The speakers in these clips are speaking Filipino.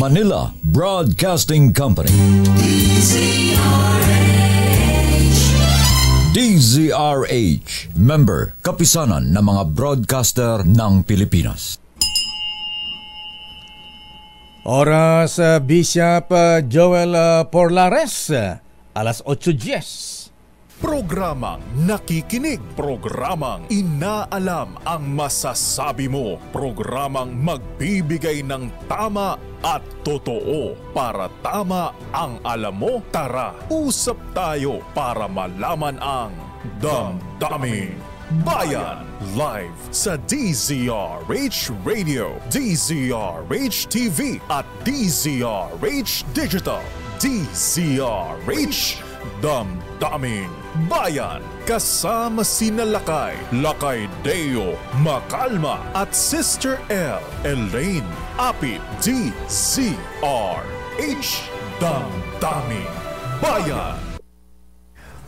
Manila Broadcasting Company. DZRH, member, kapisanan ng mga broadcaster ng Pilipinas. Oras, Bishop Joel Porlares, alas 8:10. Programang nakikinig, programang inaalam ang masasabi mo, programang magbibigay ng tama at totoo para tama ang alam mo. Tara, usap tayo para malaman ang Damdaming Bayan. Live sa DZRH Radio, DZRH TV at DZRH Digital. DZRH Damdaming Bayan. Kasama sina Lakay Deo Macalma at Sister L. Elaine Apit. DZRH Damdaming Bayan.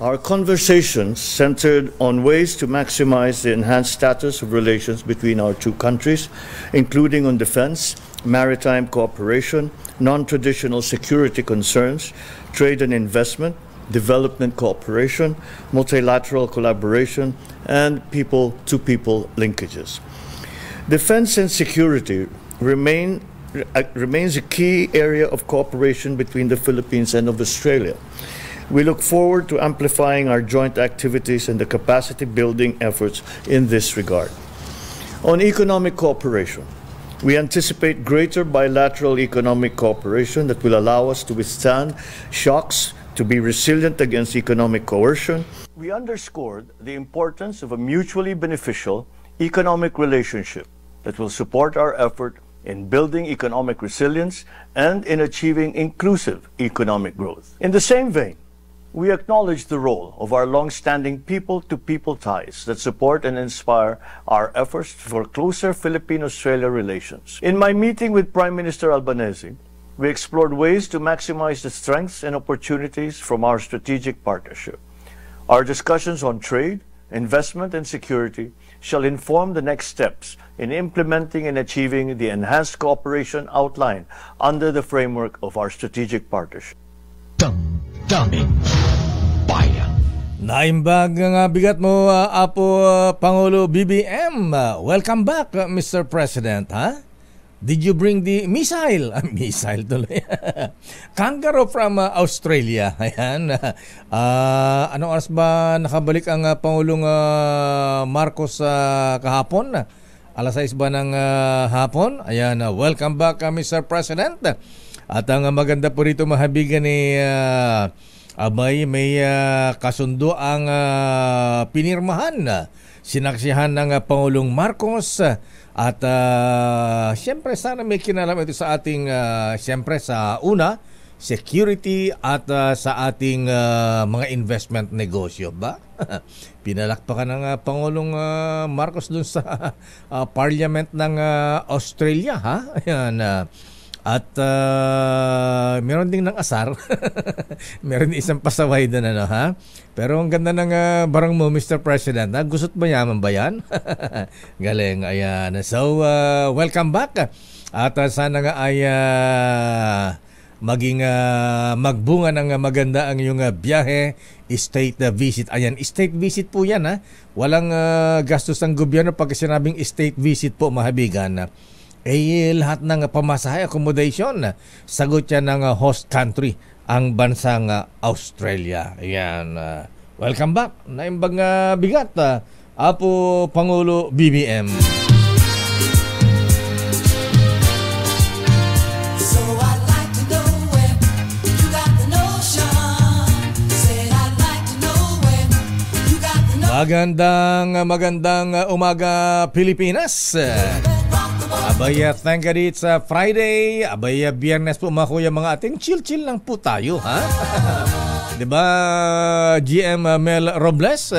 Our conversations centered on ways to maximize the enhanced status of relations between our two countries, including on defense, maritime cooperation, non-traditional security concerns, trade and investment, development cooperation, multilateral collaboration, and people-to-people linkages. Defense and security remains a key area of cooperation between the Philippines and of Australia. We look forward to amplifying our joint activities and the capacity-building efforts in this regard. On economic cooperation, we anticipate greater bilateral economic cooperation that will allow us to withstand shocks, to be resilient against economic coercion. We underscored the importance of a mutually beneficial economic relationship that will support our effort in building economic resilience and in achieving inclusive economic growth. In the same vein, we acknowledge the role of our long-standing people-to-people ties that support and inspire our efforts for closer Philippine-Australia relations. In my meeting with Prime Minister Albanese, we explored ways to maximize the strengths and opportunities from our strategic partnership. Our discussions on trade, investment, and security shall inform the next steps in implementing and achieving the enhanced cooperation outlined under the framework of our strategic partnership. Damdaming Bayan. Naimbag nga bigat mo, Apo Pangulo BBM. Welcome back, Mr. President, ha? Did you bring the missile? Missile tuloy. Kangaroo from Australia. Ayan. Anong oras ba nakabalik ang Pangulong Marcos kahapon? Alas 6 ba ng hapon? Ayan. Welcome back, Mr. President. At ang maganda po rito mahabigan ni may kasundo ang pinirmahan, sinaksihan ng Pangulong Marcos at siyempre sana may kinalaman ito sa ating siyempre sa una, security at sa ating mga investment negosyo ba? Pinalakpakan ng Pangulong Marcos dun sa Parliament ng Australia, ha? Ayan. At meron ding ng asar. Meron din isang pasaway doon, ano, ha? Pero ang ganda ng barang mo, Mr. President, ha? Gusot mayaman ba yan? Galing, ayan. So, welcome back. At sana nga ay maging magbunga ng maganda ang iyong biyahe, state visit. Ayan, state visit po yan, ha? Walang gastos ng gobyerno pag sinabing state visit po, mahabigan. Lahat ng pamasahe, accommodation, sagot yan ng host country, ang bansang Australia. Ayan. Welcome back. Naimbang bigat, Apo Pangulo BBM. Magandang umaga, Pilipinas. Abay, thank God it's Friday. Abay, Biyernes po mga kuya, mga ating chill lang po tayo, ha? Diba, GM Mel Robles?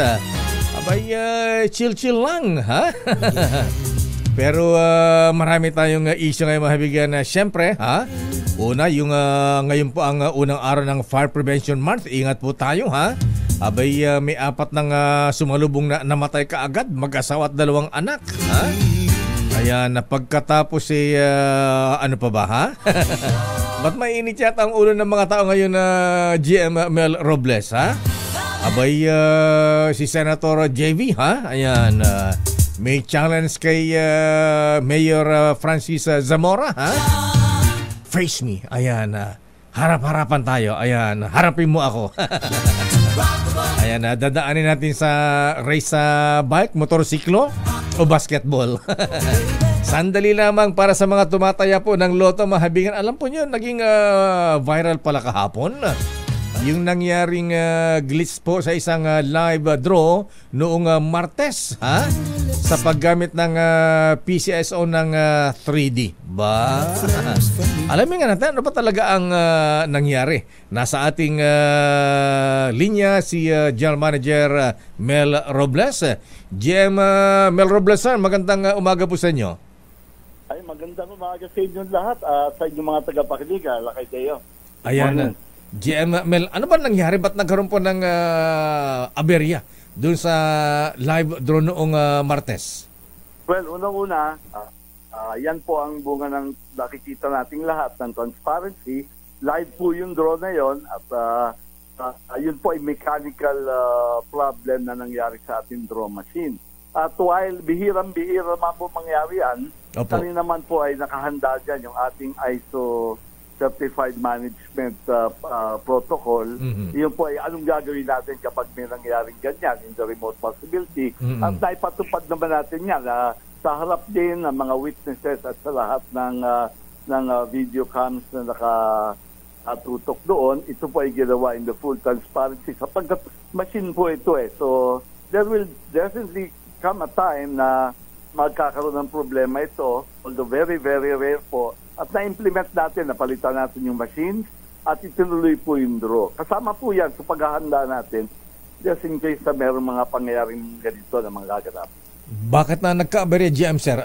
Abay, chill lang, ha? Pero marami tayong issue ngayon mahabigan na siyempre, ha? Una, yung ngayon po ang unang araw ng Fire Prevention Month. Ingat po tayo, ha? Abay, may 4 ng sumalubong na namatay kaagad, mag-asawa at 2 anak, ha? Ayan, na pagkatapos ano pa ba, ha? Ba't mainit yata ang ulo ng mga tao ngayon na GM Mel Robles, ha? Abay, si Senator JV, ha? Ayan, may challenge kay Mayor Francis Zamora, ha? Face me. Ayan, harap-harapan tayo. Ayan, harapin mo ako. Ayan, dadaanin natin sa race sa bike, motorsiklo o basketball. Sandali lamang para sa mga tumataya po ng Lotto Mahabingan. Alam po nyo, naging viral pala kahapon yung nangyaring glitch po sa isang live draw noong Martes, ha? Sa paggamit ng PCSO ng 3D. Ba? Alamin nga natin, ano pa talaga ang nangyari? Nasa ating linya si General Manager Mel Robles. GM Mel Robles, sir, magandang umaga po sa inyo. Ay, magandang umaga sa inyong lahat, sa inyong mga tagapakinig, Lakay Deo. Ayan, GM Mel, ano ba nangyari? Ba't nagkaroon po ng aberya doon sa live draw noong Martes? Well, unang-una, yan po ang bunga ng nakikita nating lahat ng transparency. Live po yung draw na yon at yun po ay mechanical problem na nangyari sa ating draw machine. At while bihirang-bihira naman po mangyari yan, kami naman po ay nakahanda dyan yung ating ISO Certified Management Protocol. Yun po ay anong gagawin natin kapag may nangyaring ganyan in the remote possibility. At naipatupad naman natin yan sa harap din ng mga witnesses at sa lahat ng video cams na nakatutok doon. Ito po ay ginawa in the full transparency sapagkat machine po ito eh. So there will definitely come a time na magkakaroon ng problema ito, although very, very rare po. At na-implement natin, napalitan natin yung machines at itinuloy po yung draw. Kasama po yan sa paghahanda natin just in case na mayroong mga pangyayaring ganito na mga gaganap. Bakit na nagka-aberya, GM, sir?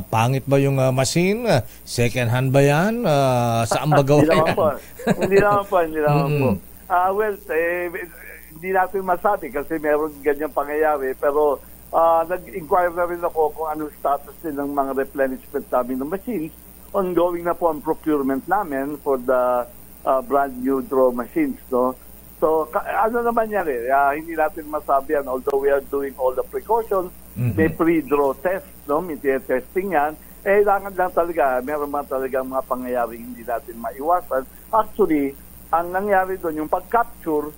Pangit ba yung machine? Second hand ba yan? Saan ba gawa yan? Hindi naman po. Well, hindi natin masabi kasi meron ganyang pangyayari pero nag-inquire na rin ako kung anong status din ng mga replenishment namin ng machines. Ongoing na po ang procurement namin for the brand new draw machines, no? So, ano naman yan hindi natin masabi yan, although we are doing all the precautions, may pre-draw test, no? May testing yan. Kailangan lang talaga, meron talagang mga pangyayari hindi natin maiwasan. Actually, ang nangyari doon, yung pag-capture,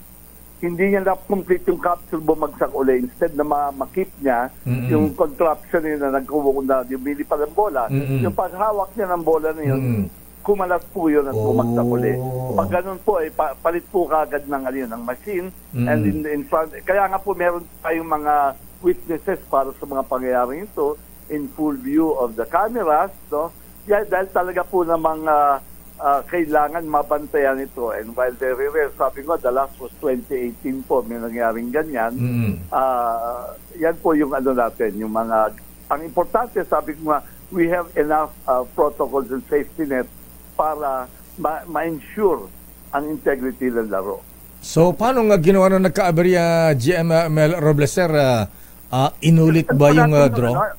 hindi niya na-complete yung capsule, bumagsak uli. Instead na makip niya, yung contraption niya na yung bilipad ng bola, yung paghawak niya ng bola na yun, kumalas po yun at bumagsak uli. Pag ganun po, palit po kagad ng machine. And in front, kaya nga po meron tayong mga witnesses para sa mga pangyayaring ito in full view of the cameras. No? Dahil talaga po namang kailangan mabantayan ito. And while very rare, sabi ko, the last was 2018 po, may nangyaring ganyan. Yan po yung natin, yung mga, ang importante, sabi ko nga, we have enough protocols and safety net para ma-ensure ang integrity ng laro. So, paano nga ginawa na nagka-aberya, GM Mel Robles, sir? Inulit ba yung draw?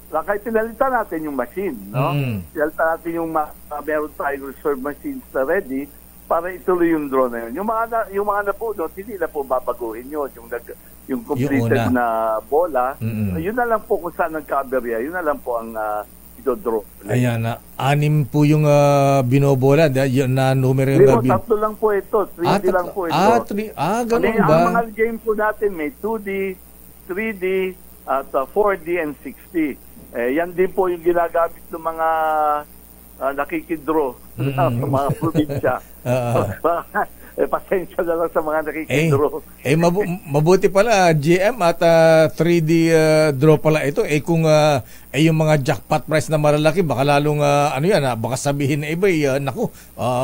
Kahit pinalitan natin yung machine, no? Pinalitan natin yung meron tayong reserve machines na ready para ituloy yung draw na yun. Yung mga nabunot, hindi na po babaguhin yun. Yung completed na bola, yun na lang po kung saan nagka-aberya, yun na lang po ang ito-draw. Ayan, 6 po yung binobola na numero yung... Tatlo lang po ito, 3D lang po ito. Ganun ba? Ang mga game po natin may 2D, 3D, at 4D and 6D. Yan din po yung ginagamit ng mga nakikidraw sa mga probinsya. Pasensya na lang sa mga nakikidraw. Mabuti pala, GM, at 3D draw pala ito. Kung yung mga jackpot price na malalaki, baka lalong, baka sabihin na iba,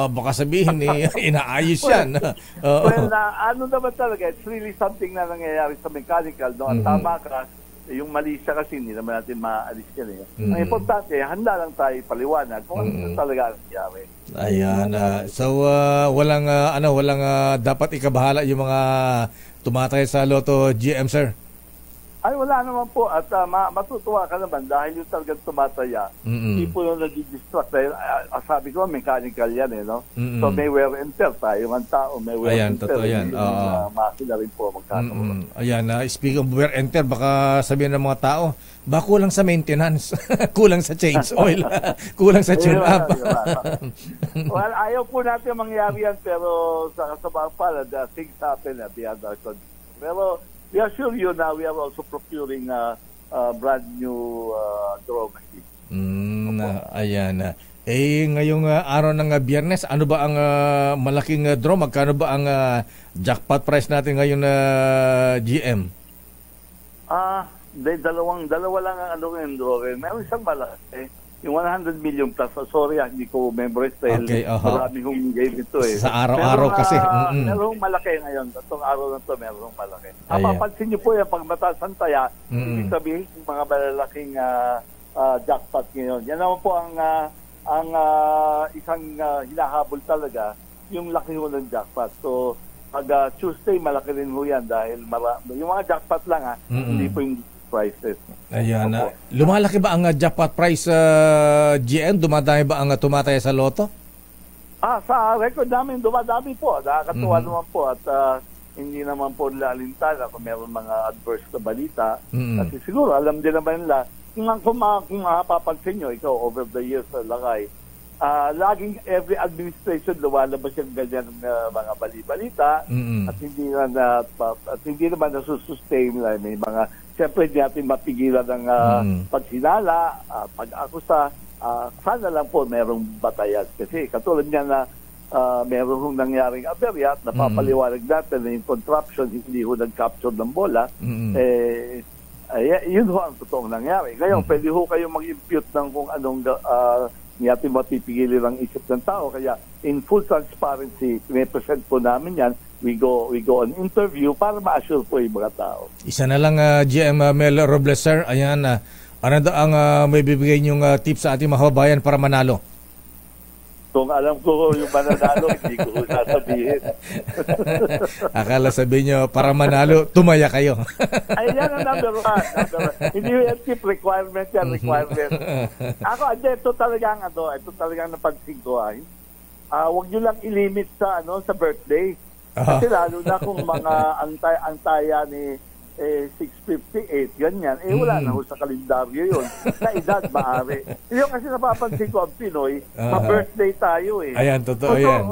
baka sabihin inaayos yan. Naman talaga, it's really something na nangyayari sa mechanical. No? At tama ka, yung mali siya kasi hindi naman natin maalis yan. Ang importante, handa lang tayo paliwanag kung ano talaga ang nangyari. Ayan. So, walang dapat ikabahala yung mga tumatay sa Lotto, GM, sir? Ay, wala naman po. At matutuwa ka naman dahil yung talagang tumataya. Hindi po yung nag-distract. Dahil sabi ko, mechanical yan no? So may wear and tear tayo. Ang tao may wear and tear. Totoo yan. Makina rin po magkakaroon. Ayan, speaking of wear and tear, baka sabihin ng mga tao, ba kulang sa maintenance, kulang sa change oil, kulang sa tune-up. Well, ayaw po natin mangyari yan, pero sa kasabang pala, things happen at the other control. Pero we assure you na we are also procuring brand new drone machine. Ayan. Ngayong araw ng Biyernes, ano ba ang malaking draw? Magkano ba ang jackpot price natin ngayon na GM? Dalawa lang ang yung draw. Meron isang malaki. Yung 100 million plus. Sorry, hindi ko memorize dahil marami hong game ito Sa araw-araw kasi. Merong malaki ngayon. Itong araw na ito, merong malaki. Mapapansin niyo po yung pag mataas ang taya, ibig sabihin yung mga malalaking jackpot ngayon. Yan naman po ang isang hinahabol talaga, yung laki ho ng jackpot. So, pag Tuesday, malaki rin ho yan dahil yung mga jackpot lang hindi po yung prices. Ayan. Lumalaki ba ang jackpot price GM? Dumadami ba ang tumataya sa loto? Sa record namin, dumadami po. Nakakatuwa naman po at hindi naman po nila alintana kung meron mga adverse na balita. Kasi siguro, alam din naman nila, kung mapapansin nyo, ikaw, over the years lakay, laging every administration lumalabas yung ganyan mga balibalita at hindi naman nasusustain nila. May mga siyempre hindi natin mapigilan ng pagsinala, pag-akusa. Sana lang po merong batayan. Kasi katulad niya na meron nangyaring aberya at napapaliwanag natin na yung contraption hindi ho nag-capture ng bola. Yun ho ang totoong nangyari. Ngayon, pwede ho kayong mag-impute ng kung anong hindi natin mapipigilin ang isip ng tao. Kaya in full transparency, pinipresent po namin yan. We go on interview para ma-assure po yung mga tao. Isa na lang, GM Mel Robles, sir. Ayan, ano daw ang may bibigay niyong tips sa ating mga kababayan para manalo? Kung alam ko yung mananalo, hindi ko sasabihin. Akala sabihin nyo, para manalo, tumaya kayo. Ay, yan ang number one. Hindi yung tip requirement yan, requirement. Ako, ito talagang napansin ko. Huwag nyo lang ilimit sa birthday. Kasi lalo na kung mga ang taya ni 658, ganyan, wala na ho sa kalendaryo yun. Sa edad, maaari. Yung kasi napapansin ko ang Pinoy, ma-birthday tayo Ayan, totoo yan.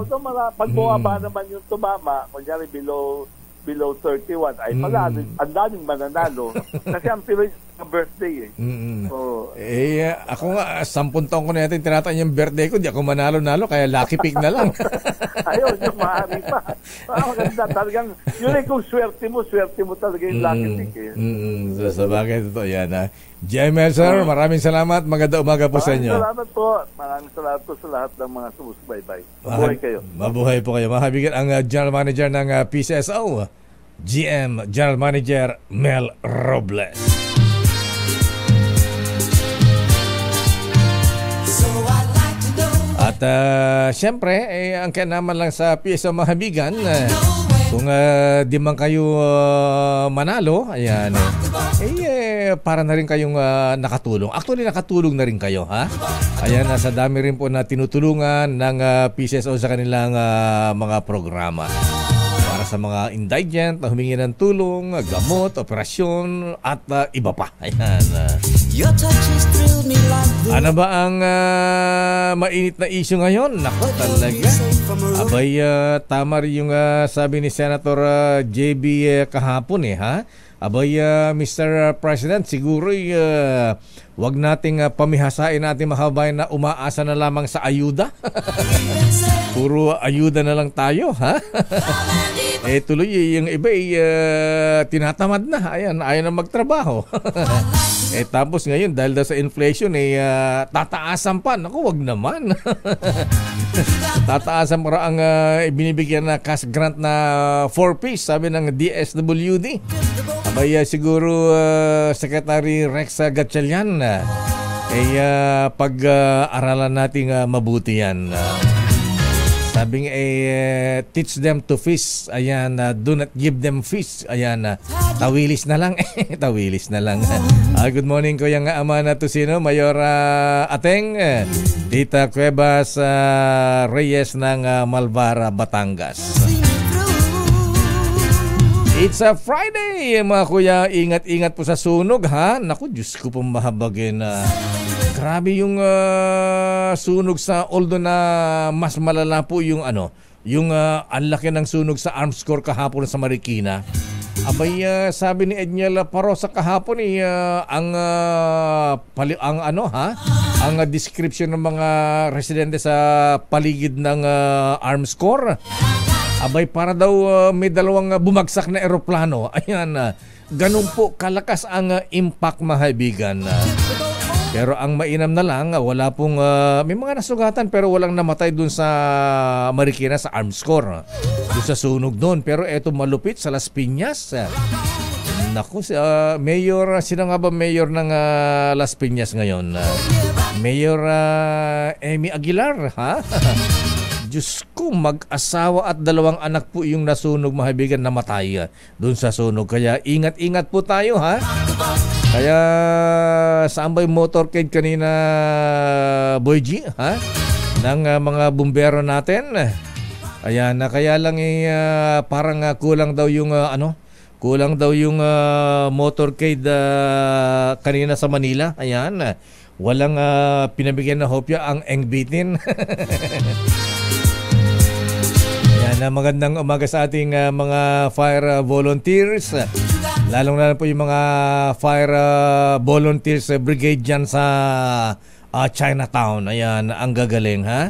Pag bumaba naman yung tumama, kunyari below 31, ay pala, ang daming mananalo. Kasi ang Pinoy sa birthday ako nga, 10 taon ko na natin tinataan yung birthday ko, di ako manalo-nalo, kaya lucky pick na lang. Ayun, yung maaari pa. Maganda, talagang, yun kung swerte mo talaga yung lucky pick So, bagay totoo yan GML, sir, maraming salamat. Magandang umaga po sa inyo. Maraming salamat po sa lahat ng mga sumusubaybay. Mabuhay kayo. Mabuhay po kayo. Mahabigan ang General Manager ng PCSO, GM General Manager Mel Robles. At siyempre, ang kailangan lang sa PSO Mahabigan, kung di man kayo manalo, ayan, para na rin kayong nakatulong. Actually, nakatulong na rin kayo, ha? Ayan, sa dami rin po na tinutulungan ng PCSO sa kanilang mga programa. Para sa mga indigent na humingi ng tulong, gamot, operasyon, at iba pa. Ayan. Ano ba ang mainit na issue ngayon? Nako, talaga. Abay, tama rin yung sabi ni Senator JB kahapon ha? Abay, Mr. President, siguro wag nating pamihasain natin mga kababayan na umaasa na lamang sa ayuda. Puro ayuda na lang tayo, ha? Tuloy yung iba tinatamad na. Ayan, ayaw na magtrabaho. Tapos ngayon, dahil sa inflation, tataasan pa. Naku, wag naman. Tataasan para ang binibigyan na cash grant na 4-piece, sabi ng DSWD. Abay, siguro Secretary Rex Gatchalian, pag-aralan nating mabuti yan. Sa Sabi nga teach them to fish. Ayan, do not give them fish. Ayan, tawilis na lang. Tawilis na lang. Good morning ko yung ama na to sino, Mayor Ateng, Tita Cuevas Reyes ng Malvara, Batangas. It's a Friday, mga kuya. Ingat-ingat po sa sunog, ha? Naku, Diyos ko pong mahabagin. Grabe yung sunog sa, although na mas malala po yung yung ang laki ng sunog sa Arms Corps kahapon sa Marikina. Abay, sabi ni Edniel Parosa kahapon ang description ng mga residente sa paligid ng Arms Corps. Abay, para daw may dalawang bumagsak na eroplano. Ayan, ganun po kalakas ang impact, mga kaibigan. Pero ang mainam na lang, wala pong, may mga nasugatan pero walang namatay dun sa Marikina, sa Arms Corps. Dun sa sunog dun. Pero eto malupit sa Las Piñas. Naku, Mayor, sino nga ba Mayor ng Las Piñas ngayon? Mayor Amy Aguilar, ha? Diyos ko, mag-asawa at dalawang anak po yung nasunog, mga kaibigan, namatay doon sa sunog. Kaya ingat-ingat po tayo, ha? Kaya saan ba yung motorcade kanina, Boy G, ha? Ng mga bumbero natin. Ayan, kaya lang parang kulang daw yung kulang daw yung motorcade kanina sa Manila. Ayan, walang pinabigyan na hopya ang engbitin. Magandang umaga sa ating mga fire volunteers. Lalong-lalo po yung mga fire volunteers brigade dyan sa Chinatown. Ayan, ang gagaling, ha?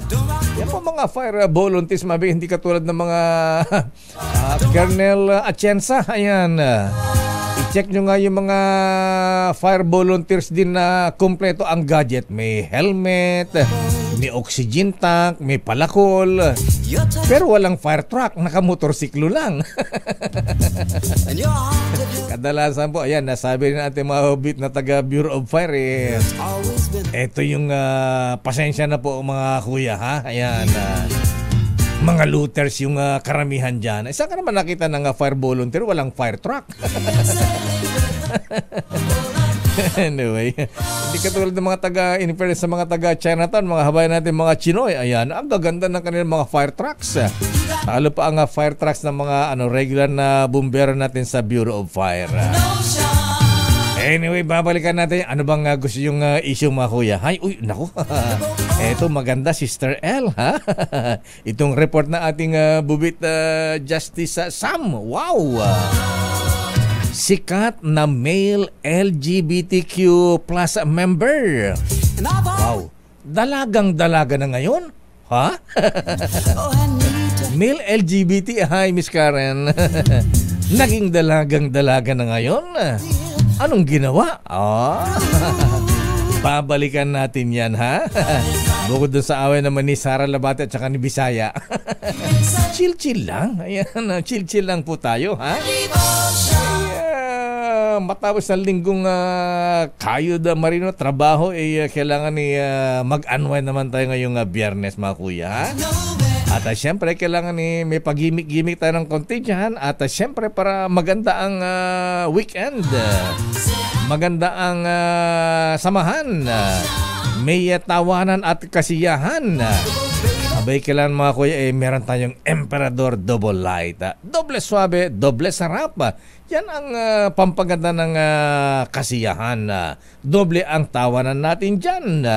Yan po mga fire volunteers, hindi katulad ng mga Colonel Atienza. Ayan, i-check nyo nga yung mga fire volunteers din na kompleto ang gadget. May helmet, may oxygen tank, may palakol. Pero walang fire truck, nakamotorsiklo lang. Kadalasan po, ayan, nasabi rin natin mga hobit na taga Bureau of Fire, eto yung pasensya na po mga kuya, ha? Ayan, mga looters yung karamihan dyan. Saan ka naman nakita ng fire volunteer, walang fire truck? Anyway, hindi katulad ng mga in fairness sa mga taga Chinatown, mga habayan natin, mga Chinoy. Ayan, ang gaganda ng kanilang mga fire trucks. Talo pa ang fire trucks ng mga regular na bumbero natin sa Bureau of Fire. Anyway, babalikan natin. Ano bang gusto yung issue, mga kuya? Hay, uy, naku. Eto, maganda, Sister L, ha? Itong report na ating bubit Justice Sam. Wow! Sikat na male LGBTQ plus member. Wow. Dalagang-dalaga na ngayon? Ha? Male LGBT, hi Miss Karen. Naging dalagang-dalaga na ngayon? Anong ginawa? Babalikan natin yan, ha? Bukod dun sa away naman ni Sara Labate at saka ni Bisaya. Chill-chill lang. Ayan, chill-chill lang po tayo, ha? Matapos na linggong kayod marino trabaho, kailangan mag-unwind naman tayo ngayong Biyernes, mga kuya, ha? At syempre kailangan may pag-gimik-gimik tayo ng konti dyan. At syempre para maganda ang weekend, maganda ang samahan, may tawanan at kasiyahan. Abay, kailangan mga kuya, meron tayong Emperador Double Light. Doble suabe, doble sarap. Yan ang pampaganda ng kasiyahan. Doble ang tawanan natin dyan.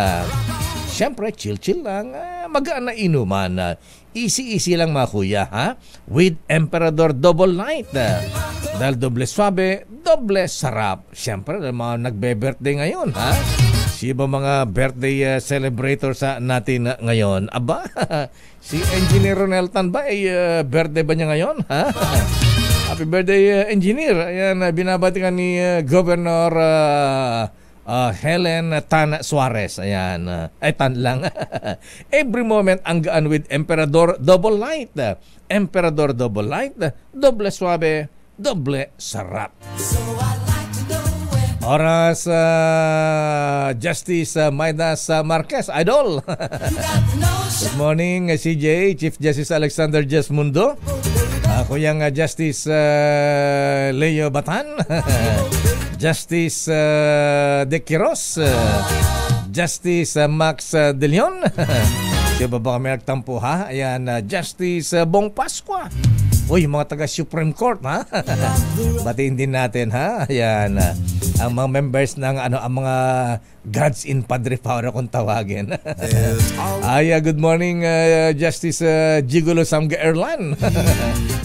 Siyempre, chill-chill lang. Magaan na inuman. Easy-easy lang, mga kuya, ha? With Emperador Double Light. Dahil doble suabe, doble sarap. Siyempre, mga nagbe-birthday ngayon, ha? Sino ba mga birthday celebrators natin ngayon? Aba, si Engineer Roneltan ba birthday ba niya ngayon? Ha? Happy birthday, Engineer. Ayan, binabati ka ni Governor Helen Tan Suarez. Ayan, tan lang. Every moment ang gaan with Emperador Double Light. Emperador Double Light, doble suabe, doble sarap. Oras Justice Maidas Marquez, Idol. Good morning, CJ, Chief Justice Alexander Jesmundo. Ako yung Justice Leo Batan. Justice De Quiros. Justice Max De Leon. Siya ba kami nagtampo ha? Ayan, Justice Bong Pasqua. Uy, mga taga Supreme Court ha. Batiin din natin ha. Ayan, ang mga members ng ang mga gods in Padre Power kung tawagin. Good morning Justice Gigolo Samga Erlan.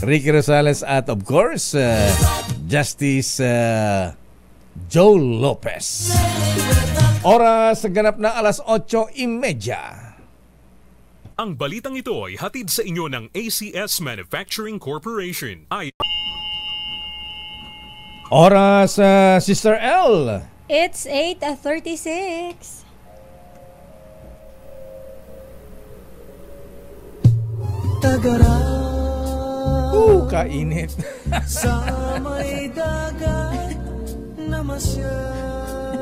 Ricky Rosales at of course Justice Joel Lopez. Oras ganap na 8:30. Ang balitang ito ay hatid sa inyo ng ACS Manufacturing Corporation. Oras, Sister L. It's 8:36. Kainit. Sa may dagat na masyal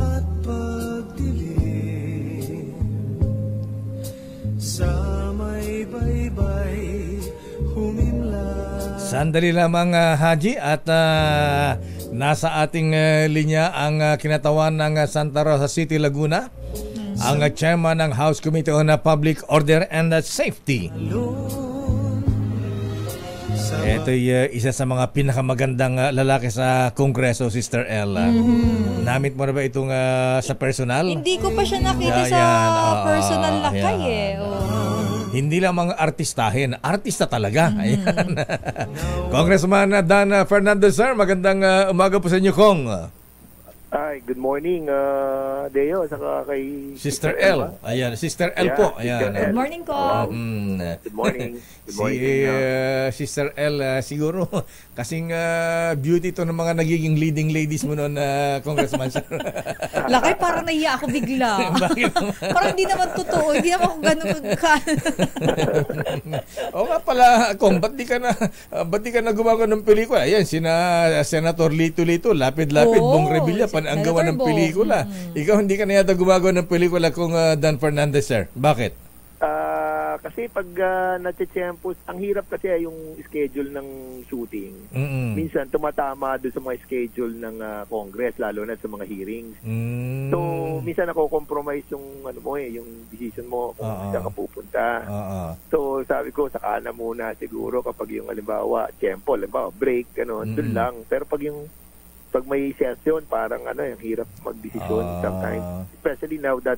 at pagdilim sa may baybay humimla. Sandali lamang Haji at nasa ating linya ang kinatawan ng Santa Rosa City, Laguna. Ang chairman ng House Committee on Public Order and Safety. Ito'y isa sa mga pinakamagandang lalaki sa Kongreso, Sister L. Namit mo na ba itong sa personal? Hindi ko pa siya nakita sa personal lakay Hindi lang mga artistahin, artista talaga. Ayan. Congressman Dan Fernandez, sir, magandang umaga po sa inyo, Kong. Hi, good morning, Deo, saka kay Sister L. Ayan, Sister L po. Ayan. Good morning, ko. Good morning. Good morning. Sister L, siguro kasing beauty to ng mga nagiging leading ladies mo noon, Congressman, sir. Lakay, parang nahiya ako bigla. Parang hindi naman totoo. Hindi naman ako ganun O nga pala, Kong, ba't di ka na gumagawa ng pelikula? Ayan, sina Senator Lito-Lito, Lapid-Lapid, Bong Revilla, ang gawa ng pelikula. Ikaw hindi ka na yata gumagawa ng pelikula kung Dan Fernandez, sir. Bakit? Kasi pag natsetsyempo, ang hirap kasi yung schedule ng shooting. Minsan tumatama doon sa mga schedule ng Congress, lalo na sa mga hearings. So, minsan ako-compromise yung yung decision mo kung saan ka pupunta. So, sabi ko, saka na muna siguro kapag yung halimbawa break, doon lang. Pero pag may session, parang yung hirap magdesisyon sometimes. Especially now that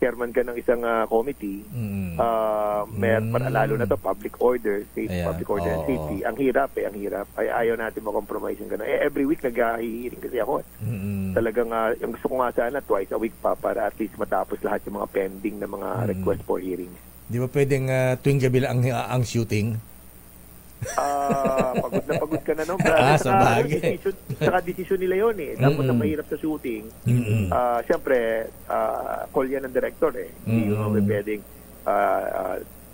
chairman ka ng isang committee, lalo na to public order, public order and safety. Ang hirap. Ayaw natin makompromise yung gano'n. Every week nag-hearing kasi ako. Talagang, yung gusto ko nga sana twice a week pa para at least matapos lahat yung mga pending na mga request for hearings. Di ba pwedeng tuwing gabi lang ang shooting? Pagod ka na no, sa bagay. Saka desisyon nila yun Tapos ang mahirap sa shooting, siyempre, call yan ng director Hindi yung pwedeng,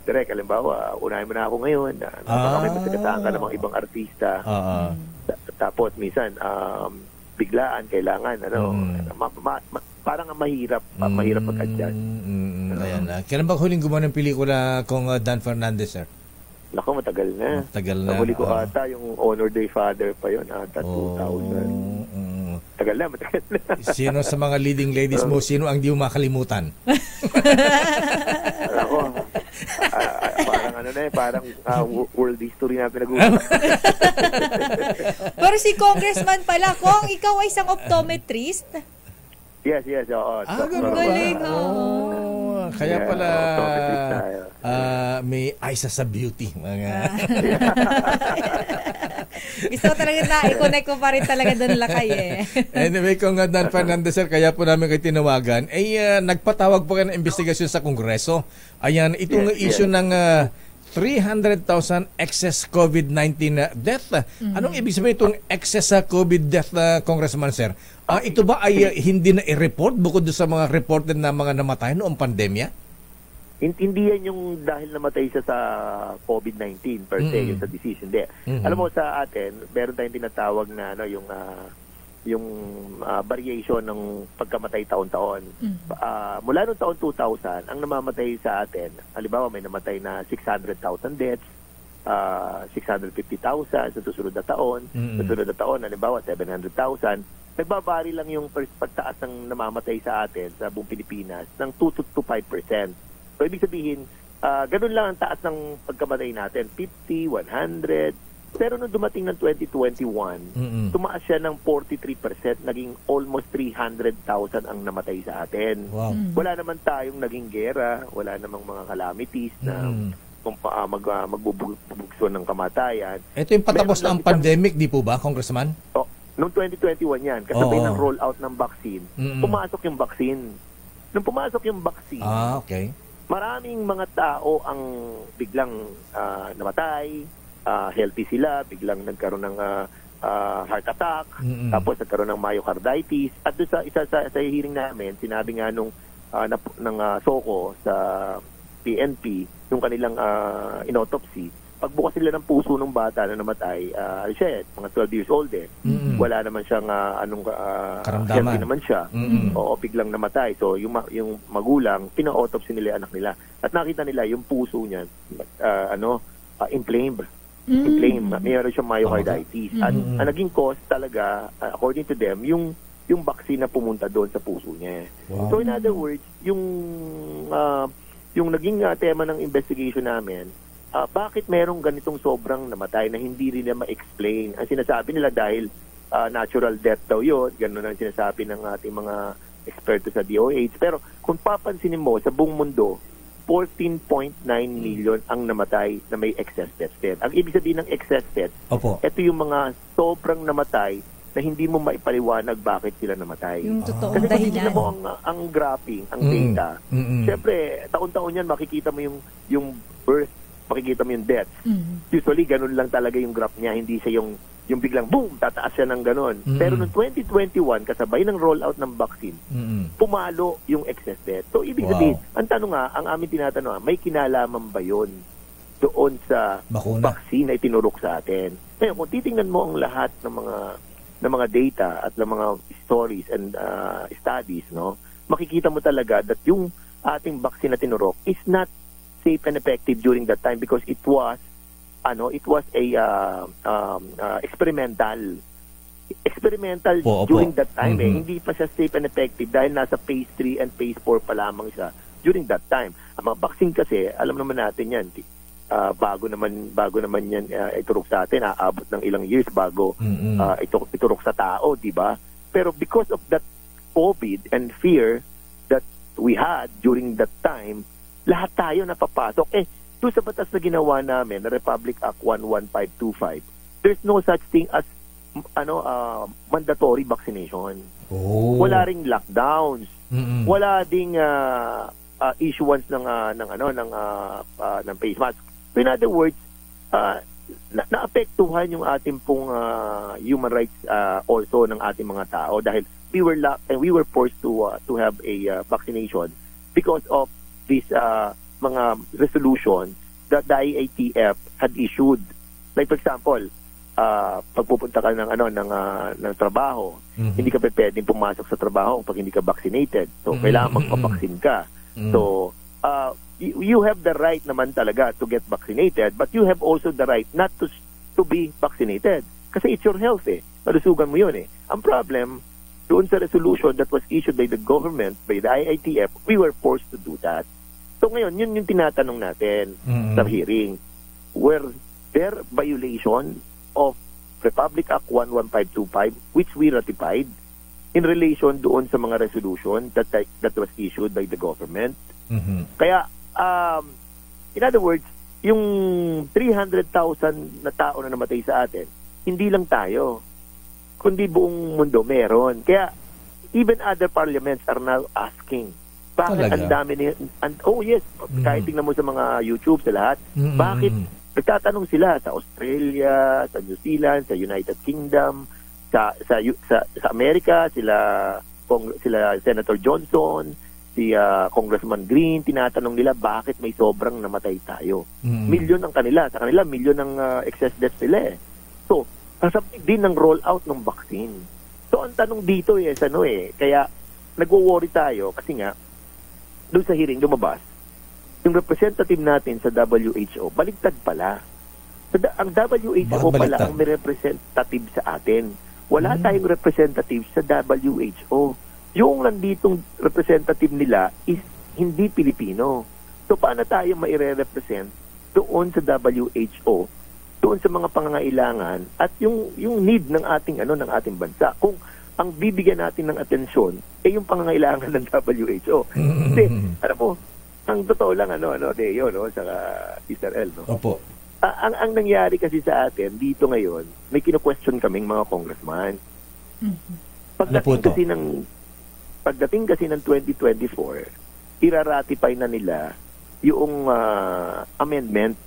direct, halimbawa, unahin mo na ako ngayon, may masagataan ka ng mga ibang artista. Tapos, minsan, biglaan, kailangan, parang mahirap mag-adjust. Ayan. Kailan ba huling gumawa ng pelikula kung Dan Fernandez, sir? Naku, matagal na. Nahuli ko ata yung Honor Day Father pa yun, ata 2000. Matagal na. Sino sa mga leading ladies mo, sino ang di mo makalimutan? Ako, parang world history na pinag-uusapan. Pero si Congressman pala, kung ikaw ay isang optometrist? Yes, oo. Galing, kaya pala may eyes sa beauty. Gusto ko talaga na-connect ko pa rin talaga doon lakay Anyway, kung Dan Fernandez, sir, kaya po namin kayo tinawagan, nagpatawag po kayo ng investigasyon sa Kongreso. Ayan, itong issue ng 300,000 excess COVID-19 death. Anong ibig sabihin itong excess COVID death, Congressman, sir? Ito ba ay hindi na i-report bukod sa mga reported na mga namatay noong pandemya? Hindi yan yung dahil namatay siya sa COVID-19 per se, yung sa disease. Hindi. Alam mo, sa atin, meron tayong tinatawag na yung variation ng pagkamatay taon-taon. Mula noong taon 2000, ang namamatay sa atin, halimbawa may namatay na 600,000 deaths, 650,000 sa susunod na taon, susunod na taon, halimbawa 700,000. Nagbabari lang yung pagtaas ng namamatay sa atin sa buong Pilipinas ng 2 to 5%. So, ibig sabihin, ganun lang ang taas ng pagkamatay natin, 50, 100. Pero nung dumating ng 2021, tumaas siya ng 43%, naging almost 300,000 ang namatay sa atin. Wow. Wala naman tayong naging gera, wala namang mga calamities na magbubugso ng kamatayan. Ito yung patapos na ang pandemic, di po ba, Congressman? Noong 2021 yan, kasabay ng rollout ng vaccine, pumasok yung vaccine. Nung pumasok yung vaccine, okay. Maraming mga tao ang biglang namatay, healthy sila, biglang nagkaroon ng heart attack, tapos nagkaroon ng myocarditis. At doon sa hearing namin, sinabi nga ng SOCO sa PNP, yung kanilang inautopsy, pagbukas nila ng puso ng bata na namatay, mga 12 years old wala naman siyang healthy naman siya. Oo, biglang namatay. So yung magulang, pina-autopsy nila yung anak nila. At nakita nila yung puso niya inflamed. Mayroon siyang myocarditis. Ang naging cause talaga, according to them, yung vaccine na pumunta doon sa puso niya. Wow. So in other words, yung naging tema ng investigation namin, bakit merong ganitong sobrang namatay na hindi rin na ma-explain? Ang sinasabi nila dahil natural death daw yun, gano'n ang sinasabi ng ating mga eksperto sa DOH. Pero kung papansinin mo, sa buong mundo, 14.9 million ang namatay na may excess deaths din. Ang ibig sabihin ng excess deaths, ito yung mga sobrang namatay na hindi mo maipaliwanag bakit sila namatay. Yung totoong dahilan. Kasi kung tignan mo ang graphing, ang data, syempre, taon-taon yan, makikita mo yung birth, makikita mo yung deaths. Usually, ganun lang talaga yung graph niya. Hindi siya yung biglang, boom, tataas siya ng ganun. Pero noong 2021, kasabay ng rollout ng vaccine, pumalo yung excess death. So, ibig sabihin, ang tanong nga, ang aming tinatanong, may kinalaman ba yun doon sa vaccine na itinurok sa atin? Ngayon, kung titingnan mo ang lahat ng mga data at ng mga stories and studies, makikita mo talaga that yung ating vaccine na tinurok is not safe and effective during that time because it was a experimental during that time. Hindi pa siya safe and effective dahil nasa phase 3 and phase 4 pa lamang siya during that time. Ang mga vaccine kasi, alam naman natin yan, bago naman yan iturok sa atin, aabot ng ilang years bago iturok sa tao, di ba? Pero because of that COVID and fear that we had during that time, lahat tayo napapasok. Doon sa batas na ginawa namin, na Republic Act 11525, there's no such thing as mandatory vaccination. Wala ring lockdowns. Wala ding issuance ng face mask. So in other words, naapektuhan yung ating pong human rights also ng ating mga tao dahil we were forced to have a vaccination because of this mga resolution that the IATF had issued. Like for example, pagpupunta ka ng trabaho, hindi ka pwedeng pumasok sa trabaho pag hindi ka vaccinated. So kailangan magpa-vaccine ka. So you have the right naman talaga to get vaccinated, but you have also the right not to be vaccinated. Kasi it's your health Malusugan mo yun Ang problem, doon sa resolution that was issued by the government, by the IATF, we were forced to do that. So ngayon, yun yung tinatanong natin sa hearing. Were there violation of Republic Act 11525 which we ratified in relation doon sa mga resolution that was issued by the government? Kaya, in other words, yung 300,000 na tao na namatay sa atin, hindi lang tayo, kundi buong mundo meron. Kaya, even other parliaments are now asking, bakit ang dami kahit tingnan mo sa mga YouTube, sa lahat, bakit nagtatanong sila sa Australia, sa New Zealand, sa United Kingdom, sa Amerika, sila Senator Johnson, si Congressman Green, tinatanong nila bakit may sobrang namatay tayo. Milyon ang kanila. Sa kanila, milyon ang excess deaths nila eh. So, kasabay din ng rollout ng vaccine. So, ang tanong dito kaya nagwo-worry tayo kasi nga, doon sa hearing lumabas, yung representative natin sa WHO, baligtad pala. Ang WHO pala ang may representative sa atin. Wala tayong representative sa WHO. Yung nanditong representative nila is hindi Pilipino. So paano tayo maire-represent doon sa WHO, doon sa mga pangangailangan at yung need ng ating ng ating bansa? Kung ang bibigyan natin ng atensyon ay yung pangangailangan ng WHO. Kasi alam mo, ang totoo lang Deo, saka Sister El, no? Opo. Ang nangyari kasi sa atin dito ngayon, may kino-question kaming mga congressman. Pagdating kasi ng 2024, iraratify na nila yung amendment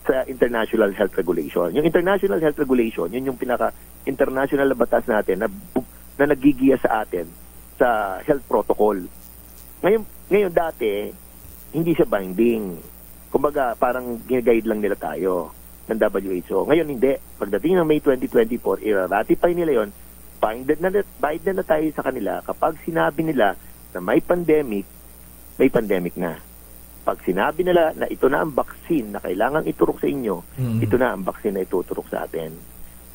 sa International Health Regulation. Yung International Health Regulation, yun yung pinaka-international na batas natin na nagigiya sa atin sa health protocol. Ngayon dati, hindi siya binding. Kumbaga, parang gine-guide lang nila tayo ng WHO. Ngayon hindi. Pagdating ng May 2024, i-ratify nila yon. Binded na tayo sa kanila kapag sinabi nila na may pandemic na. Pag sinabi nila na ito na ang vaccine na kailangan iturok sa inyo, ito na ang vaccine na ituturok sa atin.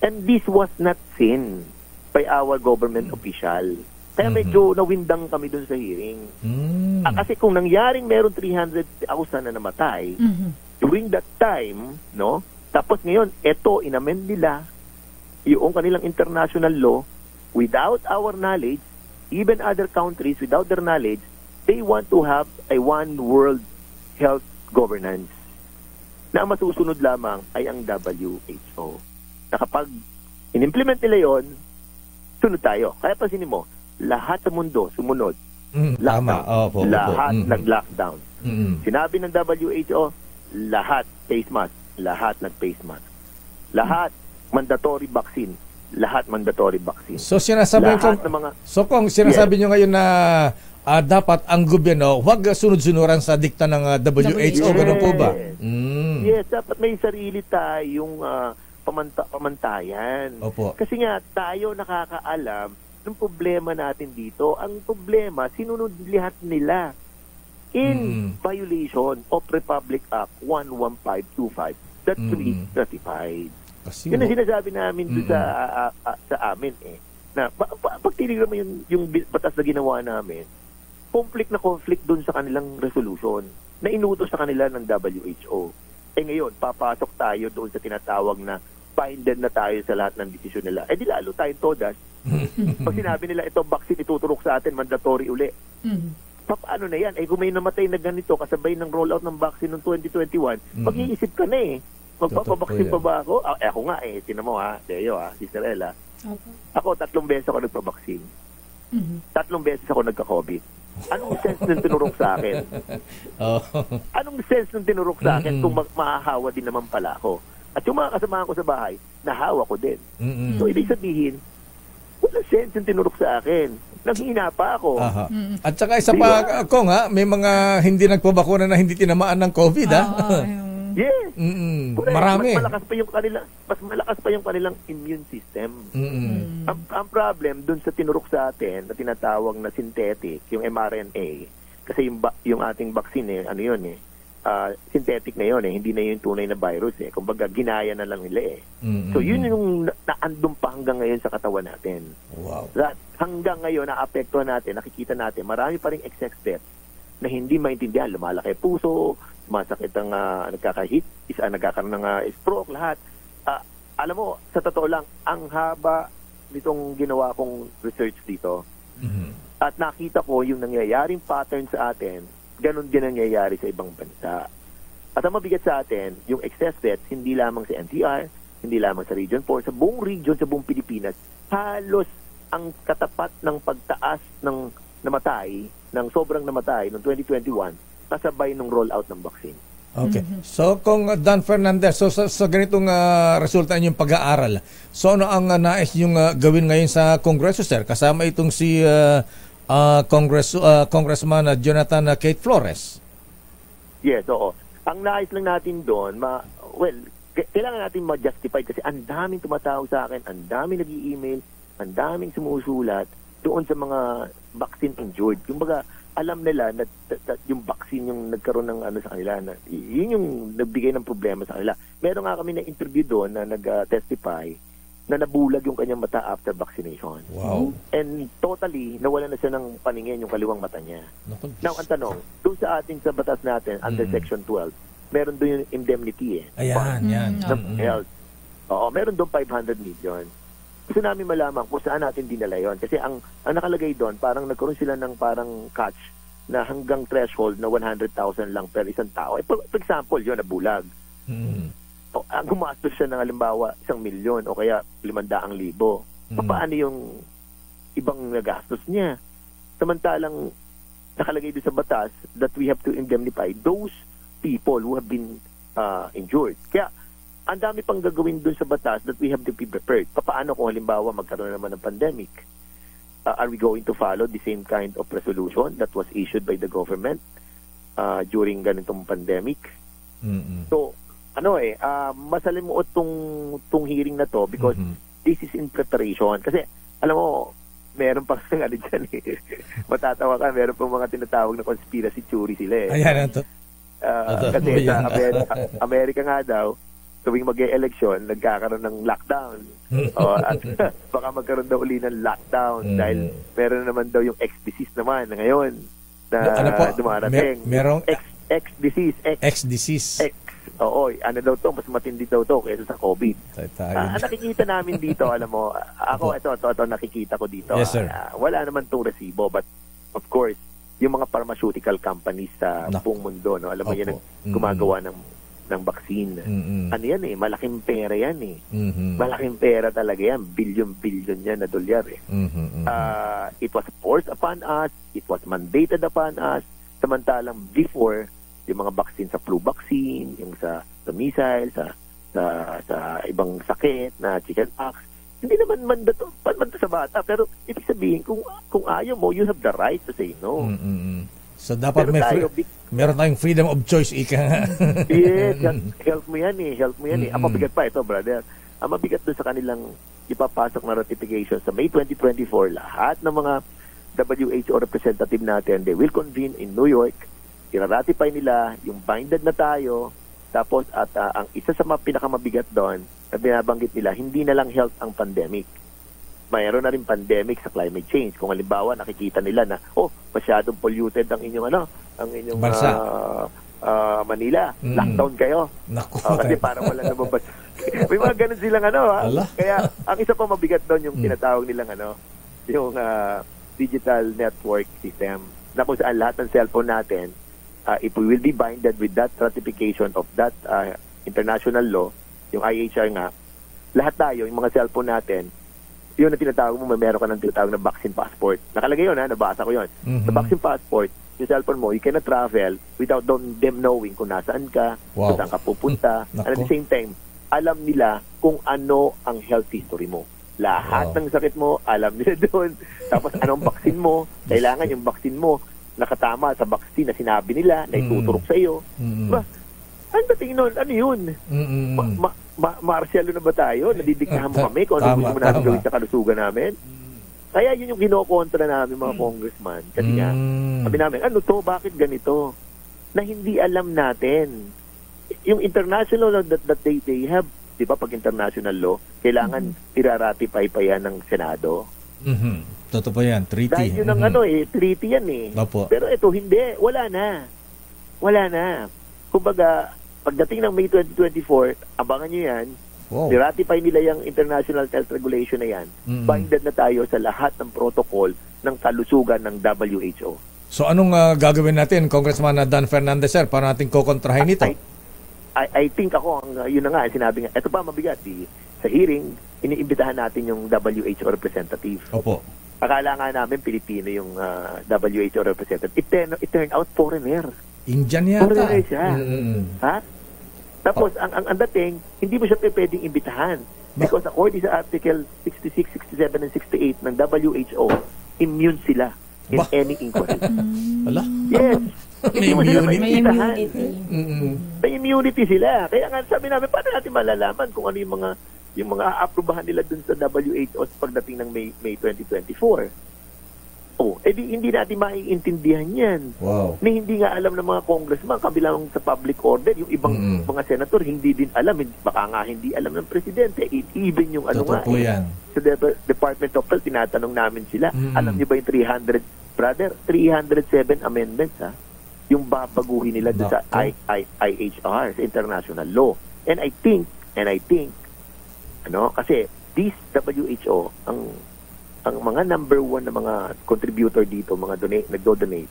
And this was not seen by our government official. Kaya medyo nawindang kami dun sa hearing. Kasi kung nangyaring meron 300,000 na namatay, during that time, no? Tapos ngayon, inamend nila yung kanilang international law without our knowledge, even other countries without their knowledge, they want to have a one world health governance na masusunod lamang ay ang WHO. Na kapag in-implement nila yon, sunod tayo. Kaya pansinin mo, lahat sa mundo sumunod. Lahat nag-lockdown. Sinabi ng WHO, lahat face mask. Lahat nag-face mask. Lahat mandatory vaccine. Lahat mandatory vaccine. So sinasabi kung sinasabi nyo ngayon na dapat ang gobyerno huwag sunod-sunuran sa dikta ng WHO, ganun po ba? Yes, dapat may sarili tayong pamantayan. Opo. Kasi nga tayo nakakaalam ng problema natin dito. Ang problema, sinunod lahat nila in violation of Republic Act 11525 that we ratified. Yun ang sinasabi namin doon sa amin na pag tinignan mo yung batas na ginawa namin, conflict doon sa kanilang resolution na inutos sa kanila ng WHO. Ngayon, papasok tayo doon sa tinatawag na binded na tayo sa lahat ng desisyon nila. Di lalo tayong todas. Pag sinabi nila itong vaccine ituturok sa atin, mandatory uli. Paano na yan? Kung may namatay na ganito kasabay ng rollout ng vaccine noong 2021, mag-iisip ka na magpapabaksin pa ba ako? Ako nga tinan mo Deo Sister Ella. Ako 3 beses ako nagpabaksin. 3 beses ako nagka-COVID. Anong sense nung tinurok sa akin? Anong sense nung tinurok sa akin kung mahahawa din naman pala ako? At yung mga kasamahan ko sa bahay, nahawa ko din. So ibig sabihin, wala sense yung tinurok sa akin. Naghihina pa ako. At saka isa pa, may mga hindi nagpabakuna na hindi tinamaan ng COVID, Yes. Marami. Mas malakas pa yung kanilang immune system. Ang problem dun sa tinurok sa atin na tinatawag na synthetic, yung mRNA, kasi yung ating vaccine synthetic na yun hindi na yung tunay na virus kumbaga ginaya na lang nila So yun yung naandun pa hanggang ngayon sa katawan natin. Wow. Hanggang ngayon naapektuhan natin, nakikita natin marami pa ring excess death na hindi maintindihan, lumalaki puso, masakit ang nagkaka-heat, nagkakaroon ng stroke, lahat. Alam mo, sa totoo lang, ang haba nitong ginawa kong research dito. At nakita ko yung nangyayaring pattern sa atin, ganun din nangyayari sa ibang bansa. At ang mabigat sa atin, yung excess deaths, hindi lamang sa NCR, hindi lamang sa Region 4, sa buong region, sa buong Pilipinas, halos ang katapat ng pagtaas ng namatay, ng sobrang namatay noong 2021, kasabay ng rollout ng vaccine. Okay. So kung Dan Fernandez, sa ganitong resulta ninyong pag-aaral, so ano ang nais niyong gawin ngayon sa Kongreso, sir? Kasama itong si Congressman Jonathan Kate Flores. Yes, oo. Ang nais lang natin doon, kailangan natin ma-justify kasi ang daming tumatawag sa akin, ang daming nag-i-email, ang daming sumusulat doon sa mga vaccine injured. Kumbaga, alam nila na yung vaccine yung nagkaroon ng sa kanila, na, yun yung nagbigay ng problema sa kanila. Meron nga kami na interview doon na nag-testify na nabulag yung kanyang mata after vaccination. Wow. And totally, nawala na siya ng paningin yung kaliwang mata niya. Now, ang tanong, doon sa atin sa batas natin, under Section 12, meron doon yung indemnity Ayan, yan. Health. Oo, meron doon 500 million. Gusto namin malaman kung saan natin dinala yun. Kasi ang nakalagay doon, parang nagkaroon sila ng parang catch na hanggang threshold na 100,000 lang per isang tao. For example, yun, nabulag. Ang gumastos siya ng halimbawa 1 milyon o kaya 500,000. Paano yung ibang nagastos niya? Samantalang nakalagay doon sa batas that we have to indemnify those people who have been injured. Kaya ang dami pang gagawin doon sa batas that we have to be prepared. Paano kung halimbawa magkaroon naman ng pandemic? Are we going to follow the same kind of resolution that was issued by the government during ganitong pandemic? So, masalimuot tong hearing na to because this is in preparation. Kasi, alam mo, meron pang dyan matatawa ka, meron pang mga tinatawag na conspiracy theory sila Ayan, kasi sa Amerika nga daw, tuwing mag-e-election, nagkakaroon ng lockdown. At baka magkaroon daw uli ng lockdown dahil meron naman daw yung X-disease naman ngayon na dumarating. Merong X-disease. X-disease. Oo, daw to, mas matindi daw to kaysa sa COVID. Nakikita namin dito, alam mo, ako, ito, nakikita ko dito. Yes, sir. Wala naman itong resibo, but of course, yung mga pharmaceutical companies sa buong mundo, no? Alam mo yan, gumagawa ng vaccine. Ano yan malaking pera yan Malaking pera talaga yan. Billion yan na dolyar It was forced upon us, it was mandated upon us, samantalang before, yung mga vaccine sa flu vaccine, yung sa measles, sa ibang sakit na chickenpox, hindi naman mandato sa bata. Pero ibig sabihin, kung ayaw mo, you have the right to say no. So dapat meron tayong freedom of choice, ika nga. Yes, help mo yan Ang mabigat pa ito, brother. Ang mabigat doon sa kanilang ipapasok na ratification sa May 2024, lahat ng mga WHO representative natin, they will convene in New York. I-ratify nila yung binded na tayo. Tapos ang isa sa mga pinakamabigat doon na binabanggit nila, hindi na lang health ang pandemic. Mayroon na rin pandemic sa climate change. Kung halimbawa nakikita nila na masyadong polluted ang inyong Manila, lockdown kayo. Kasi parang wala na babas. May mga ganun silang Kaya ang isa pa mabigat doon yung tinatawag nilang yung digital network system na kung saan lahat ng cellphone natin, if we will be binded with that ratification of that international law, yung IHR nga, lahat tayo, yung mga cellphone natin, yun na tinatawag mo, meron ka ng tinatawag na vaccine passport. Nakalagay yun, nabasa ko yun. Sa vaccine passport, yung cellphone mo, you cannot travel without them knowing kung nasaan ka, kung saan ka pupunta. And at the same time, alam nila kung ano ang health history mo. Lahat ng sakit mo, alam nila doon. Tapos anong vaccine mo, kailangan yung vaccine mo nakatama sa vaccine na sinabi nila, na ituturok sa iyo. Diba? Ang dating nun, ano yun? Martial na ba tayo? Nadidiktahan mo kami kung ano gusto mo namin gawin sa kalusugan namin? Kaya yun yung kinokontra namin mga congressman. Kasi nga, sabi namin, bakit ganito? Na hindi alam natin. Yung international law that they have, di ba, pag international law, kailangan iraratify pa yan ng Senado. Totoo pa yan, treaty. Dahil yun ang treaty yan Opo. Pero ito, hindi. Wala na. Kumbaga, pagdating ng May 2024, abangan nyo yan. Ratify nila yung international health regulation na yan. Binded na tayo sa lahat ng protocol ng kalusugan ng WHO. So anong gagawin natin, Congressman Dan Fernandez, sir, para natin kukontrahin ito? I think yun na nga, sinabi nga, ito pa mabigat, sa hearing, iniimbitahan natin yung WHO representative. Opo. Akala nga namin Pilipino yung WHO representative. It turned out foreigner. Indian yata. Foreigner siya. Ha? Tapos, ang dating, hindi mo siya pwedeng imbitahan. Because according sa Article 66, 67, and 68 ng WHO, immune sila. in any inquiry. Ala? Yes. May Hindi mo sila immunity. May maimbitahan. immunity. May immunity sila. Kaya nga sabi namin, paano natin malalaman kung ano yung mga aaprubahan nila dun sa WHO pagdating ng May 2024? Hindi natin maiintindihan yan. Wow. Hindi nga alam ng mga congressman, kabilang sa public order, yung ibang mga senator, hindi din alam. Baka nga hindi alam ng presidente. Even yung ano Totoo nga. po yan. Sa Department of Health, tinatanong namin sila, alam niyo ba yung 307 amendments, ha? Yung babaguhin nila doon sa IHR, sa international law. And I think, kasi this WHO, ang mga number one na mga contributor dito, mga nagdo-donate,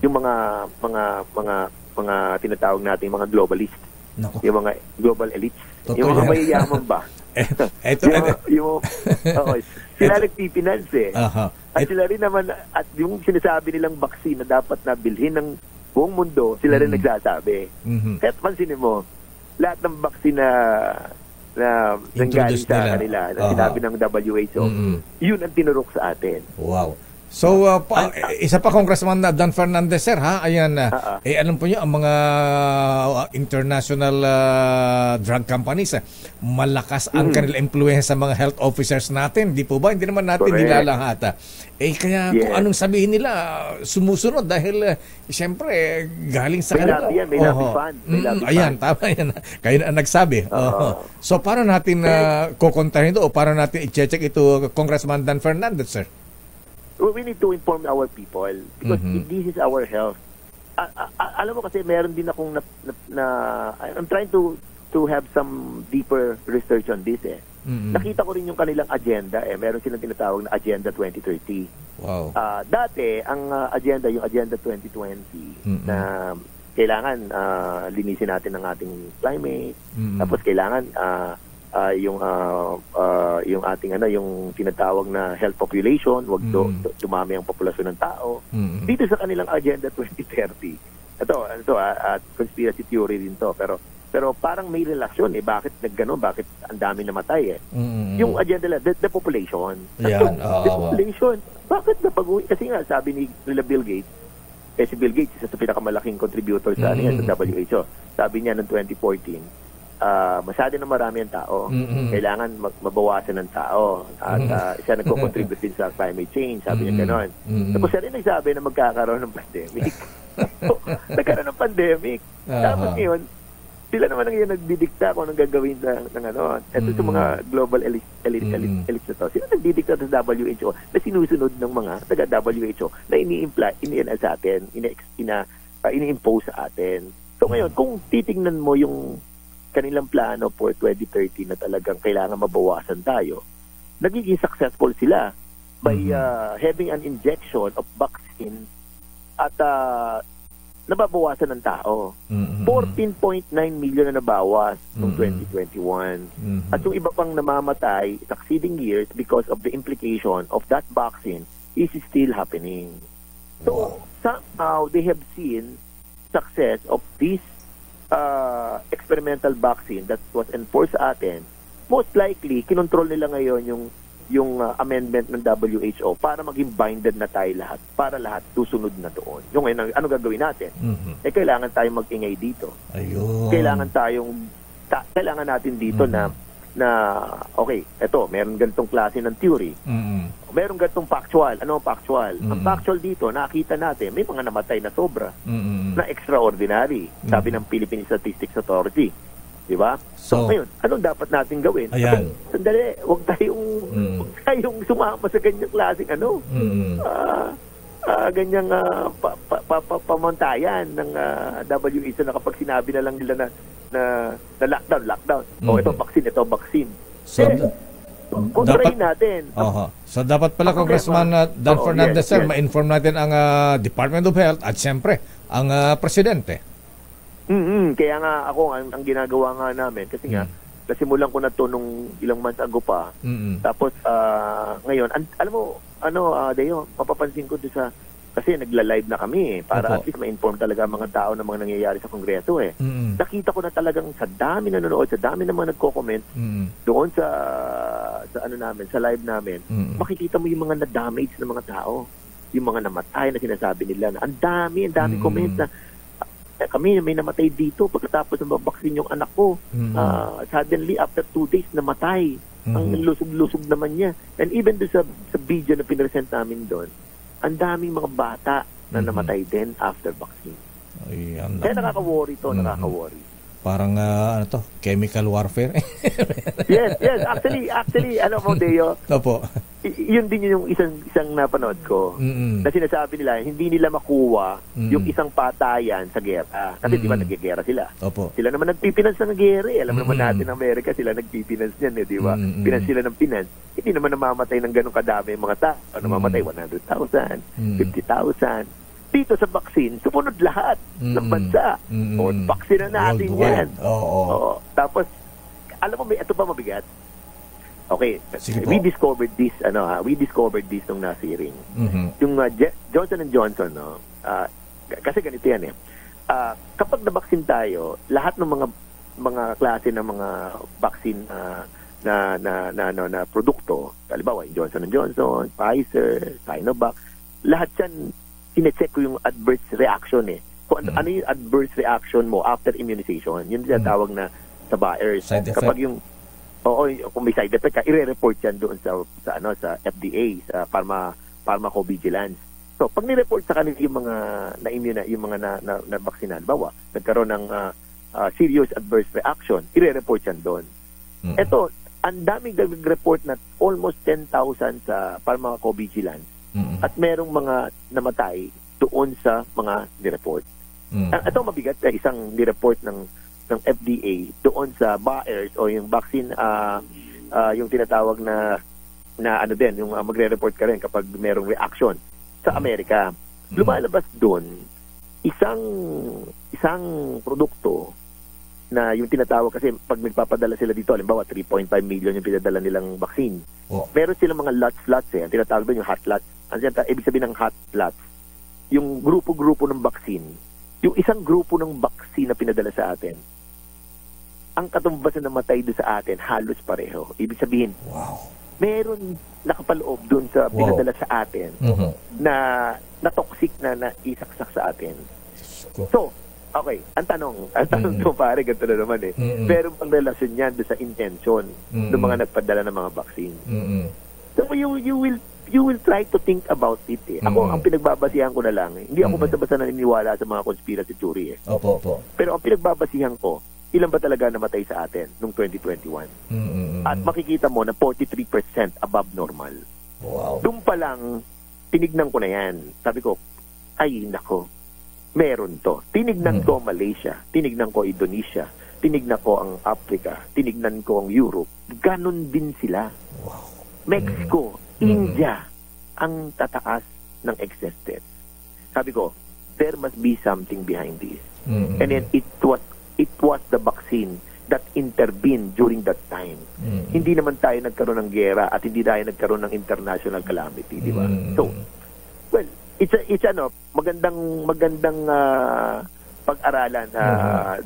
yung mga tinatawag natin mga globalist, yung mga global elites, yung mga mayayaman ba? Sila nagpipinance At sila rin naman, at yung sinasabi nilang vaccine na dapat na bilhin ng buong mundo, sila rin nagsasabi. Kaya pansinin mo, lahat ng vaccine na nanggaling sa kanila, na sinabi ng WHO, yun ang tinurok sa atin. Wow. So, isa pa Congressman Dan Fernandez, sir, ha? Ayan, alam po niyo, ang mga international drug companies, malakas ang kanilang influence sa mga health officers natin. Di po ba? Hindi naman natin nilalahata. Kaya kung anong sabihin nila, sumusunod dahil, siyempre, galing sa kanila. May lobby fund. Ayan, tama yan. Kayo na ang nagsabi. So, paano natin kukontahin ito o paano natin i-check ito, Congressman Dan Fernandez, sir? We need to inform our people because this is our health. Alam mo kasi meron din akong I'm trying to have some deeper research on this Nakita ko rin yung kanilang agenda meron silang tinatawag na Agenda 2030. Wow. Dati ang agenda yung Agenda 2020 na kailangan linisin natin ang ating climate. Tapos kailangan yung ating yung tinatawag na health population, wag dumami ang populasyon ng tao. Dito sa kanilang Agenda 2030. Ito conspiracy theory din to, pero parang may relasyon bakit nagganon, bakit ang dami namatay Yung agenda the population. Yan, the population. Bakit napaguhin? Kasi nga sabi nila Bill Gates, si Bill Gates isa sa pinakamalaking contributor sa sa WHO. Sabi niya noong 2014, masyado na marami ang tao. Kailangan mabawasan ng tao. At siya nagko-contribute din sa climate change. Sabi niya gano'n. Tapos siya rin nagsabi na magkakaroon ng pandemic. Nagkaroon ng pandemic. Tapos ngayon, sila naman ang nagdidikta kung anong gagawin ng ano. Ito sa mga global elites na to. Sila nagdidikta sa WHO na sinusunod ng mga taga-WHO na ini-imply sa atin, ini-impose sa atin. So ngayon, kung titingnan mo yung kanilang plano for 2030 na talagang kailangan mabawasan tayo, nagiging successful sila by having an injection of vaccine at nababawasan ng tao. 14.9 million na nabawas noong 2021. At yung iba pang namamatay succeeding years because of the implication of that vaccine is still happening. So, somehow they have seen success of this experimental vaccine that was enforced sa atin. Most likely, kinontrol nila ngayon yung amendment ng WHO para maging binded na tayo lahat, para lahat susunod na doon. Yung ano gagawin natin? Kailangan tayong mag-ingay dito. Ayun. Kailangan natin dito na okay, eto, meron ganitong klase ng theory. Meron ganitong factual. Ano ang factual? Ang factual dito, nakita natin, may mga namatay na sobra na extraordinary. Sabi ng Philippine Statistics Authority. Diba? So ngayon, anong dapat natin gawin? Ayan. Sandali, huwag tayong sumama sa ganyang klaseng ganyang pamantayan ng WHO na kapag sinabi na lang nila na lockdown. Ito vaccine. So, kontrahin natin. So dapat pala Congressman Dan Fernandez, sir, ma-inform natin ang Department of Health at siyempre ang Presidente. Kaya nga ako, ang ginagawa nga namin, kasi nga, nasimulan ko na to nung ilang months ago pa. Tapos, ngayon, alam mo, Deo, mapapansin ko doon kasi nagla-live na kami para at least ma-inform talaga mga tao ng mga nangyayari sa Kongreso Nakita ko na talagang sa dami na nanonood, sa dami na mga nagko-comment doon sa live namin, makikita mo yung mga na-damage ng mga tao. yung mga namatay na sinasabi nila na ang dami comments na kami may namatay dito pagkatapos ng babaksin yung anak ko. Suddenly, after 2 days, namatay. Ang lusog-lusog naman niya. And even doon sa video na pinresent namin doon, ang daming mga bata na namatay din after vaccine. Kaya nakaka-worry to, nakaka-worry. Parang chemical warfare. yes. Actually, ano mo, Deo? Opo. Yun din yung isang napanood ko na sinasabi nila, hindi nila makuha yung isang patayan sa gera. Kasi di ba nag-gera sila? Opo. Sila naman nagpipinance ng gera. Alam naman natin Amerika, sila nagpipinance niyan, di ba? Pinance sila ng pinance. Hindi naman namamatay ng ganong kadami yung mga tao. Namamatay 100,000, 50,000. Dito sa vaccine, sumunod lahat ng bansa. O, vaccine na natin yan. Oo. Tapos, alam mo, ito pa mabigat. Okay, we discovered this nung nasiring. Yung Johnson & Johnson, kasi ganito yan kapag na-vaccine tayo, lahat ng mga klase ng mga vaccine na produkto, halimbawa yung Johnson & Johnson, Pfizer, Sinovac, lahat yan sinecheck ko yung adverse reaction Kung ano yung adverse reaction mo after immunization, yun yung tawag na sa buyers. Kapag yung kung may side effect ka, i-report yan doon sa FDA, sa pharmacovigilance. So, pag ni-report sa kanila yung mga na vaksinan, bawa, nagkaroon ng serious adverse reaction, i-report yan doon. Ito, ang daming nag-report na almost 10,000 sa pharmacovigilance. At merong mga namatay doon sa mga nireport. Ito mabigat isang nireport ng FDA doon sa buyers o yung vaccine yung tinatawag na ano din, yung magre-report ka rin kapag merong reaction sa Amerika. Lumalabas doon isang produkto na yung tinatawag kasi pag nagpapadala sila dito, halimbawa 3.5 million yung pinadala nilang vaccine. Meron silang mga lots ang tinatawag doon yung hot lots. Ibig sabihin ng hot lots, yung grupo-grupo ng vaccine, yung isang grupo ng vaccine na pinadala sa atin, ang katumbas na namatay doon sa atin, halos pareho. Ibig sabihin, meron nakapaloob doon sa pinadala sa atin na toxic na isaksak sa atin. So, okay, ang tanong ko pare, ganito na naman meron pang relasyon yan doon sa intention ng mga nagpadala ng mga vaccine. So, you will try to think about it Ako, ang pinagbabasihan ko na lang hindi ako basta-basta naniniwala sa mga conspiracy theory Opo. Pero ang pinagbabasihan ko, ilan ba talaga namatay sa atin noong 2021? At makikita mo na 43% above normal. Wow. Doon pa lang, tinignan ko na yan. Sabi ko, ay nako, meron to. Tinignan ko Malaysia, tinignan ko Indonesia, tinignan ko ang Africa, tinignan ko ang Europe. Ganon din sila. Wow. Mexico, India, ang tataas ng excess deaths. Sabi ko, there must be something behind this. And then it was the vaccine that intervened during that time. Hindi naman tayo nagkaroon ng gera at hindi tayo nagkaroon ng international calamity, di ba? So, well, it's magandang pag-aralan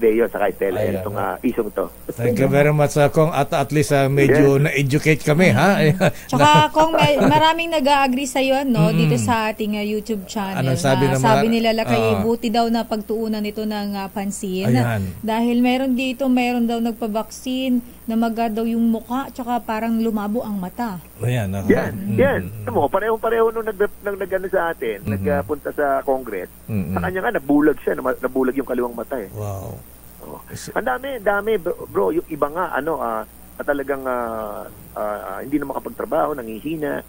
Deo sa Stella itong isong to. Thank you very much Kong at least medyo na-educate kami Tsaka Kong maraming nag-agree sa iyo dito sa ating YouTube channel. Anong sabi nila Lakay buti daw na pagtuunan nito ng pansin. Dahil meron daw nagpa-vaccine na maga daw yung mukha tsaka parang lumabo ang mata. Yan. Pareho nung nag-ano sa atin, nagpunta sa Congress. Sa kanya nga nabulag siya, nabulag yung kaliwang mata Wow. Ang dami bro, yung iba nga talagang hindi na makapagtrabaho, nangihina.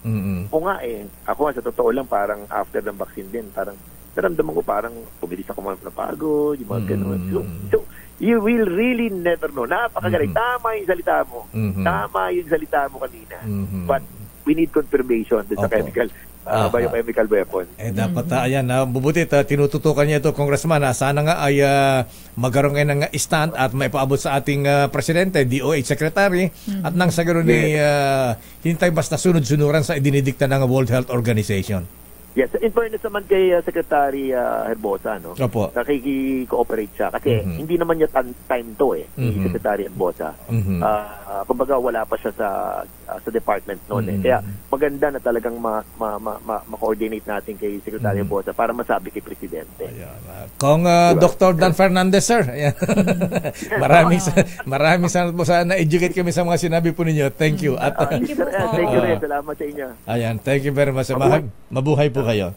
O nga ako nga sa totoo lang parang after ng vaccine din, parang naramdaman ko parang pumilis ako napagod, yung mga ganun. So you will really never know. Napakagaling. Tama yung salita mo. Tama yung salita mo kanina. But we need confirmation sa chemical biochemical weapon. Dapat bubuti tinututukan niya ito, Congressman. Sana nga ay magkaroon ngayon ng stand at maipaabot sa ating Presidente, DOH Secretary, at nang sa ganoon hintay basta sunod-sunuran sa idinidikta ng World Health Organization. Yes, in fairness naman kay Secretary Herbosa, no? Opo. Nakiki-cooperate siya kasi hindi naman niya time to ni Secretary Herbosa. Kumbaga wala pa siya sa department noon Kaya maganda na talagang ma-coordinate natin kay Secretary Herbosa para masabi kay Presidente. Kung Dr. Dan Fernandez, sir. Ayan. maraming salamat po sa na-educate kami sa mga sinabi po ninyo. Thank you. At Thank you rin. Salamat sa inyo. Ayan, thank you very much. Mabuhay po kayo.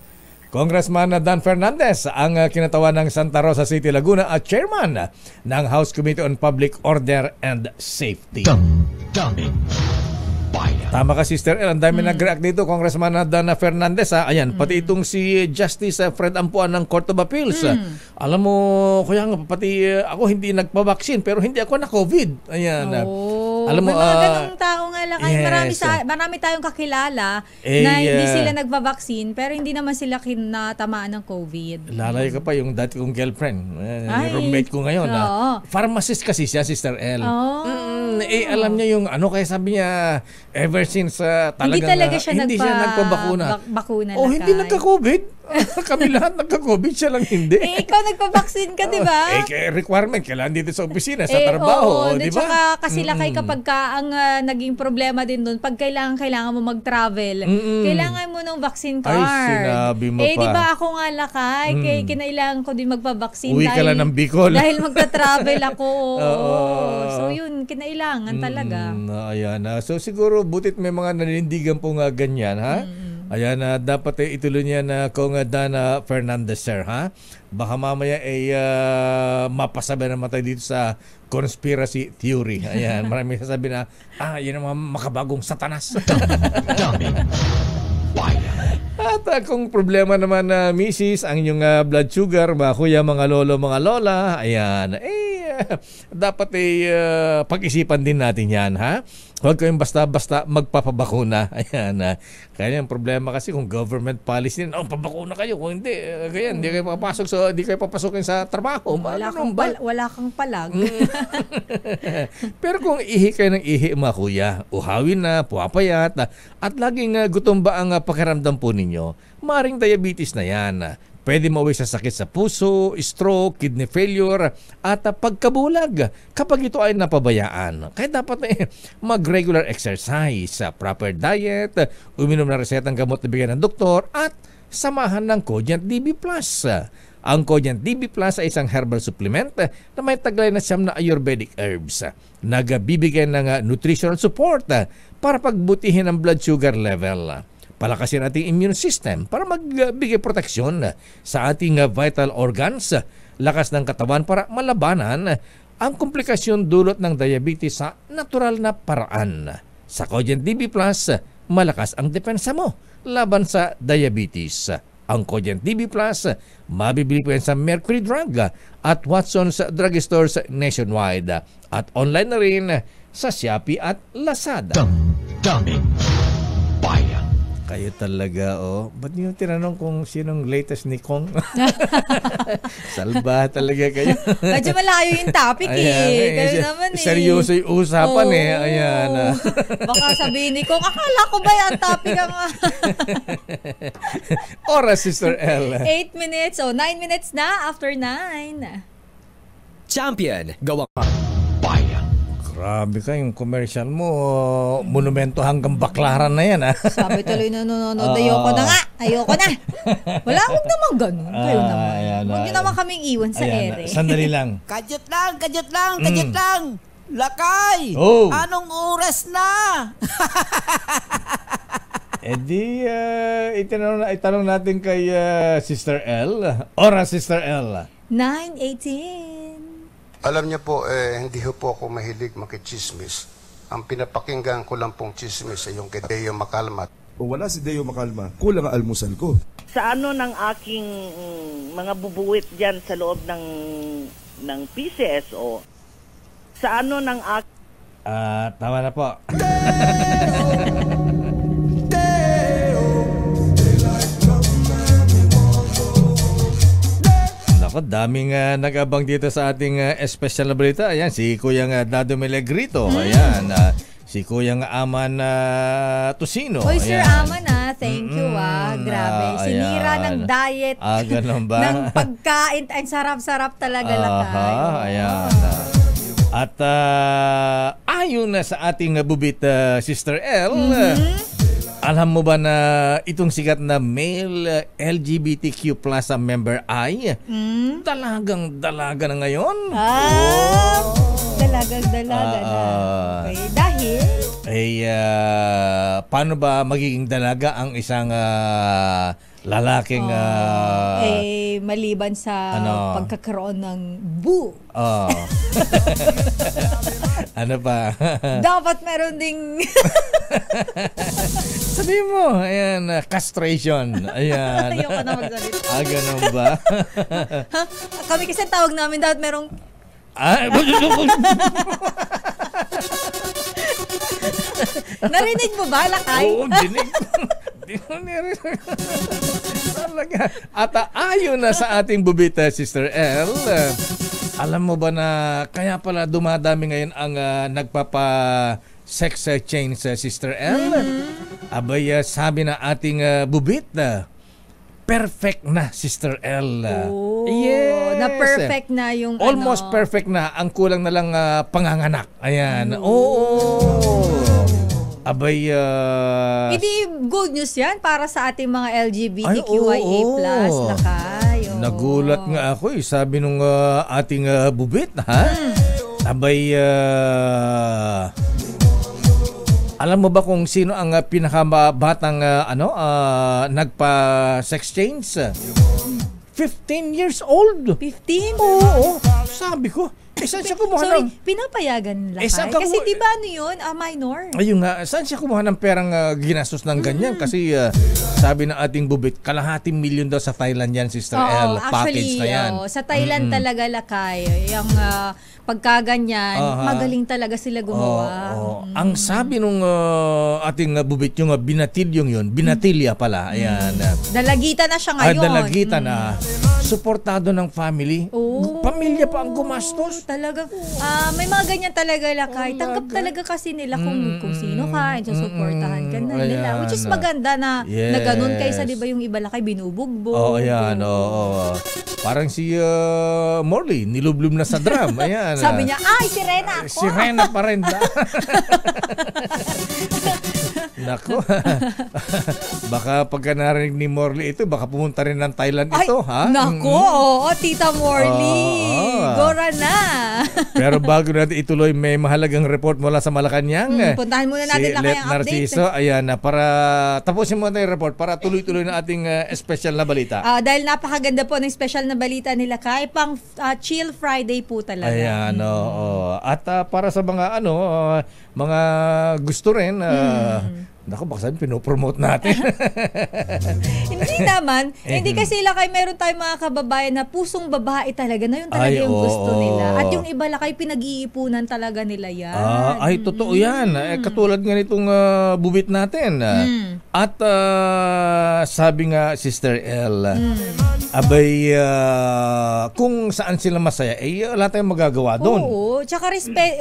Congressman Dan Fernandez, ang kinatawan ng Santa Rosa City, Laguna at chairman ng House Committee on Public Order and Safety. Damdamin Bayan. Tama ka, Sister El. Ang dami nag-react dito, Congressman Dan Fernandez. Ayan, pati itong si Justice Fred Ampuan ng Court of Appeals. Alam mo, kaya nga, pati ako hindi nagpabaksin pero hindi ako na-COVID. Ayan. Alam mo, may mga ganong tao nga lang. Yes. Marami tayong kakilala na hindi sila nagbabaksin pero hindi naman sila kinatamaan ng COVID. Lalay ka pa yung dati kong girlfriend. Roommate ko ngayon. Pharmacist kasi siya, Sister El. Alam niya yung kaya sabi niya, ever since talagang hindi siya nagpabakuna. Hindi nagka-COVID. Kami lahat nagka-COVID, siya lang hindi. Ikaw nagpabaksin ka, di ba? Requirement, kailangan dito sa opisina, sa trabaho, di ba? Tsaka kasi lakay kapag ang naging problema din doon, pag kailangan mo mag-travel, kailangan mo ng vaccine card. Ay, sinabi mo pa. Di ba ako nga lakay, kinailangan ko din magpabaksin. Uwi ka lang ng Bicol. Dahil magta-travel ako. So yun, kinailangan talaga. Ayan. So siguro, butit may mga nanindigan po nga ganyan, ha? Ayan, dapat ituloy niya na kung Dan Fernandez, sir, ha? Baka mamaya mapasabi naman tayo dito sa conspiracy theory. Ayan, maraming sasabi na, yun ang mga makabagong satanas. Damdamin Bayan. At kung problema naman na misis, ang inyong blood sugar, mga kuya, mga lolo, mga lola, ayan, dapat pag-isipan din natin yan, ha? Huwag kayong basta-basta magpapabakuna. Ayan. Kaya yung problema kasi kung government policy, pabakuna kayo. Kung hindi, kaya hindi kayo papasok, hindi kayo papasokin sa trabaho. Wala kang palag. Pero kung ihi kayo ng ihi, mga kuya, uhawin na, puwapayat, at laging gutom ba ang pakiramdam po ninyo, maring diabetes na yan. Pwede mauwi sa sakit sa puso, stroke, kidney failure, at pagkabulag kapag ito ay napabayaan. Kaya dapat mag-regular exercise, proper diet, uminom ng resetang gamot na bigyan ng doktor, at samahan ng Cogent DB+. Ang Cogent DB Plus ay isang herbal supplement na may taglay na siyam na Ayurvedic herbs. Nagbibigay ng nutritional support para pagbutihin ang blood sugar level. Palakasin ating immune system para magbigay proteksyon sa ating vital organs, lakas ng katawan para malabanan ang komplikasyon dulot ng diabetes sa natural na paraan. Sa Cogent DB Plus, malakas ang depensa mo laban sa diabetes. Ang Cogent DB Plus, mabibili po yan sa Mercury Drug at Watson's Drugstores nationwide at online na rin sa Shopee at Lazada. Damdamin Bayan. Kayo talaga, ba't niyo tinanong kung sinong latest ni Kong? Salba talaga kayo. Medyo malayo yung topic Kayo naman seryoso yung usapan Ayan. Baka sabihin ni Kong, akala ko ba yung topic ang... Oras, Sister L. 8 minutes, 9 minutes na after 9. Champion, gawang Bayan. Grabe ka, yung commercial mo, monumento hanggang Baklaran na yan, ha? Sabi tuloy na nanonood, ayoko na nga, ayoko na. Huwag naman ganun. Kayo naman. Huwag nyo naman kaming iwan sa ere. Sandali lang. Kadyot lang. Lakay! Anong oras na? Itanong natin kay Sister L. Oras, Sister L. 9:18. Alam niyo po, hindi po ako mahilig makichismis. Ang pinapakinggan ko lang pong chismis ay yung kay Deo Macalma. Kung wala si Deo Macalma, kulang ang almusal ko. Sa ng aking mga bubuwit dyan sa loob ng PCSO, sa ng aking... tama na po. Daming nag-abang dito sa ating special na balita. Ayan, si Kuyang Dado Melegrito. Ayan, si Kuyang Aman Tosino. Oy, Sir Aman thank you grabe. Sinira ng diet. Ganun ba? Ng pagkain. Ang sarap-sarap talaga lakay. Ayan. At ayon na sa ating bubit Sister L, alam mo ba na itong sikat na male LGBTQ plus member ay dalagang-dalaga na ngayon? Dalagang-dalaga na. Okay, dahil? Paano ba magiging dalaga ang isang lalaking maliban sa pagkakaroon ng boo. Ano ba? Dapat meron ding sabi mo, ayan, castration. Ayan. Ayoko na magsalita. Ganun ba? Kami kasi tawag namin dapat merong narinig mo ba, lakay? Oo, dinig. At ayon na sa ating bubita, Sister L, alam mo ba na kaya pala dumadami ngayon ang nagpapa-sex change, Sister L? Abay, sabi na ating bubit, perfect na, Sister L. Yes. Na perfect na yung almost perfect na. Ang kulang na lang panganganak. Ayan. Abay, hindi good news yan para sa ating mga LGBTQIA+, lakay. Nagulat nga ako sabi nung ating bubit, Abay, alam mo ba kung sino ang pinakabatang nagpa-sex change? 15 years old. 15? Oo. Sabi ko, saan siya kumuha ng... pinapayagan lakay? Kasi di ba yun? Minor? Ayun nga, saan siya kumuha ng perang ginastos ng ganyan? Kasi sabi ng ating bubit, kalahating milyon daw sa Thailand yan, Sister L. Package na yan. Sa Thailand talaga lakay. Yung pagkaganyan, magaling talaga sila gumawa. Ang sabi nung ating bubit, yung binatilyong yun, binatilya pala. Ayan. Dalagita na siya ngayon. Dalagita na. Suportado ng family. Pamilya pa ang gumastos. Talaga. May mga ganyan talaga lakay. Tanggap talaga kasi nila kung sino ka, susuportahan ka na nila. Which is maganda na ganun kaysa di ba yung iba lakay binubugbog. Ayan. Parang si Morley, nilublum na sa drum. Ayan. Sabi niya, sirena ako. Sirena pa rin. Nako. Baka pagka narinig ni Morley ito, baka pumunta rin ng Thailand ito, ha? Nako, Tita Morley. Gora na. Pero bago natin ituloy, may mahalagang report mula sa Malacanang. Puntahan muna natin lang kayang update. Narciso, ayan, para tapusin mo natin yung report, para tuloy-tuloy na ating special na balita. Dahil napakaganda po ng special na balita nila, kay pang Chill Friday po talaga. Ayan, At para sa mga mga gusto rin, Naku, baka sabi, pinopromote natin. Hindi naman. Hindi kasi lakay, meron tayong mga kababayan na pusong babae talaga na yun talaga yung gusto nila. At yung iba lakay, pinag-iipunan talaga nila yan. Totoo yan. Katulad nga nitong bubit natin. At sabi nga, Sister L, abay, kung saan sila masaya, wala tayong magagawa doon. Oo. Tsaka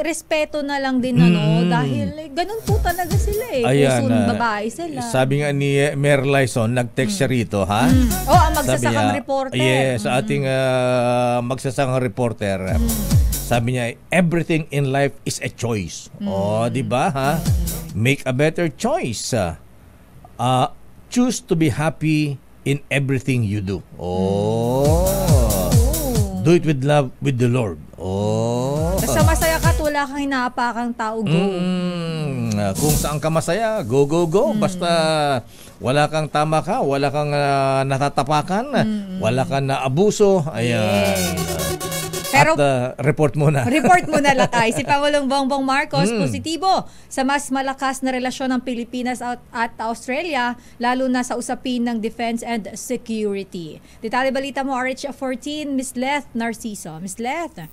respeto na lang din, dahil ganun po talaga sila Ayan. Babae sila. Sabi nga ni Mayor Lyson, nag-text siya rito, ha? Ang magsasakang reporter. Yes, sa ating magsasakang reporter. Sabi niya, everything in life is a choice. Di ba, ha? Make a better choice. Choose to be happy in everything you do. Do it with love with the Lord. Basta masaya ka at wala kang hinaapakang tao, go. Kung saan ka masaya, go, go, go. Basta wala kang tama ka, wala kang natatapakan, wala kang naabuso. Ayan. Pero, report muna. Report muna lakay. Si Pangulong Bongbong Marcos, positibo sa mas malakas na relasyon ng Pilipinas at Australia, lalo na sa usapin ng defense and security. Detalye balita mo, RH14, Ms. Leth Narciso. Ms. Leth.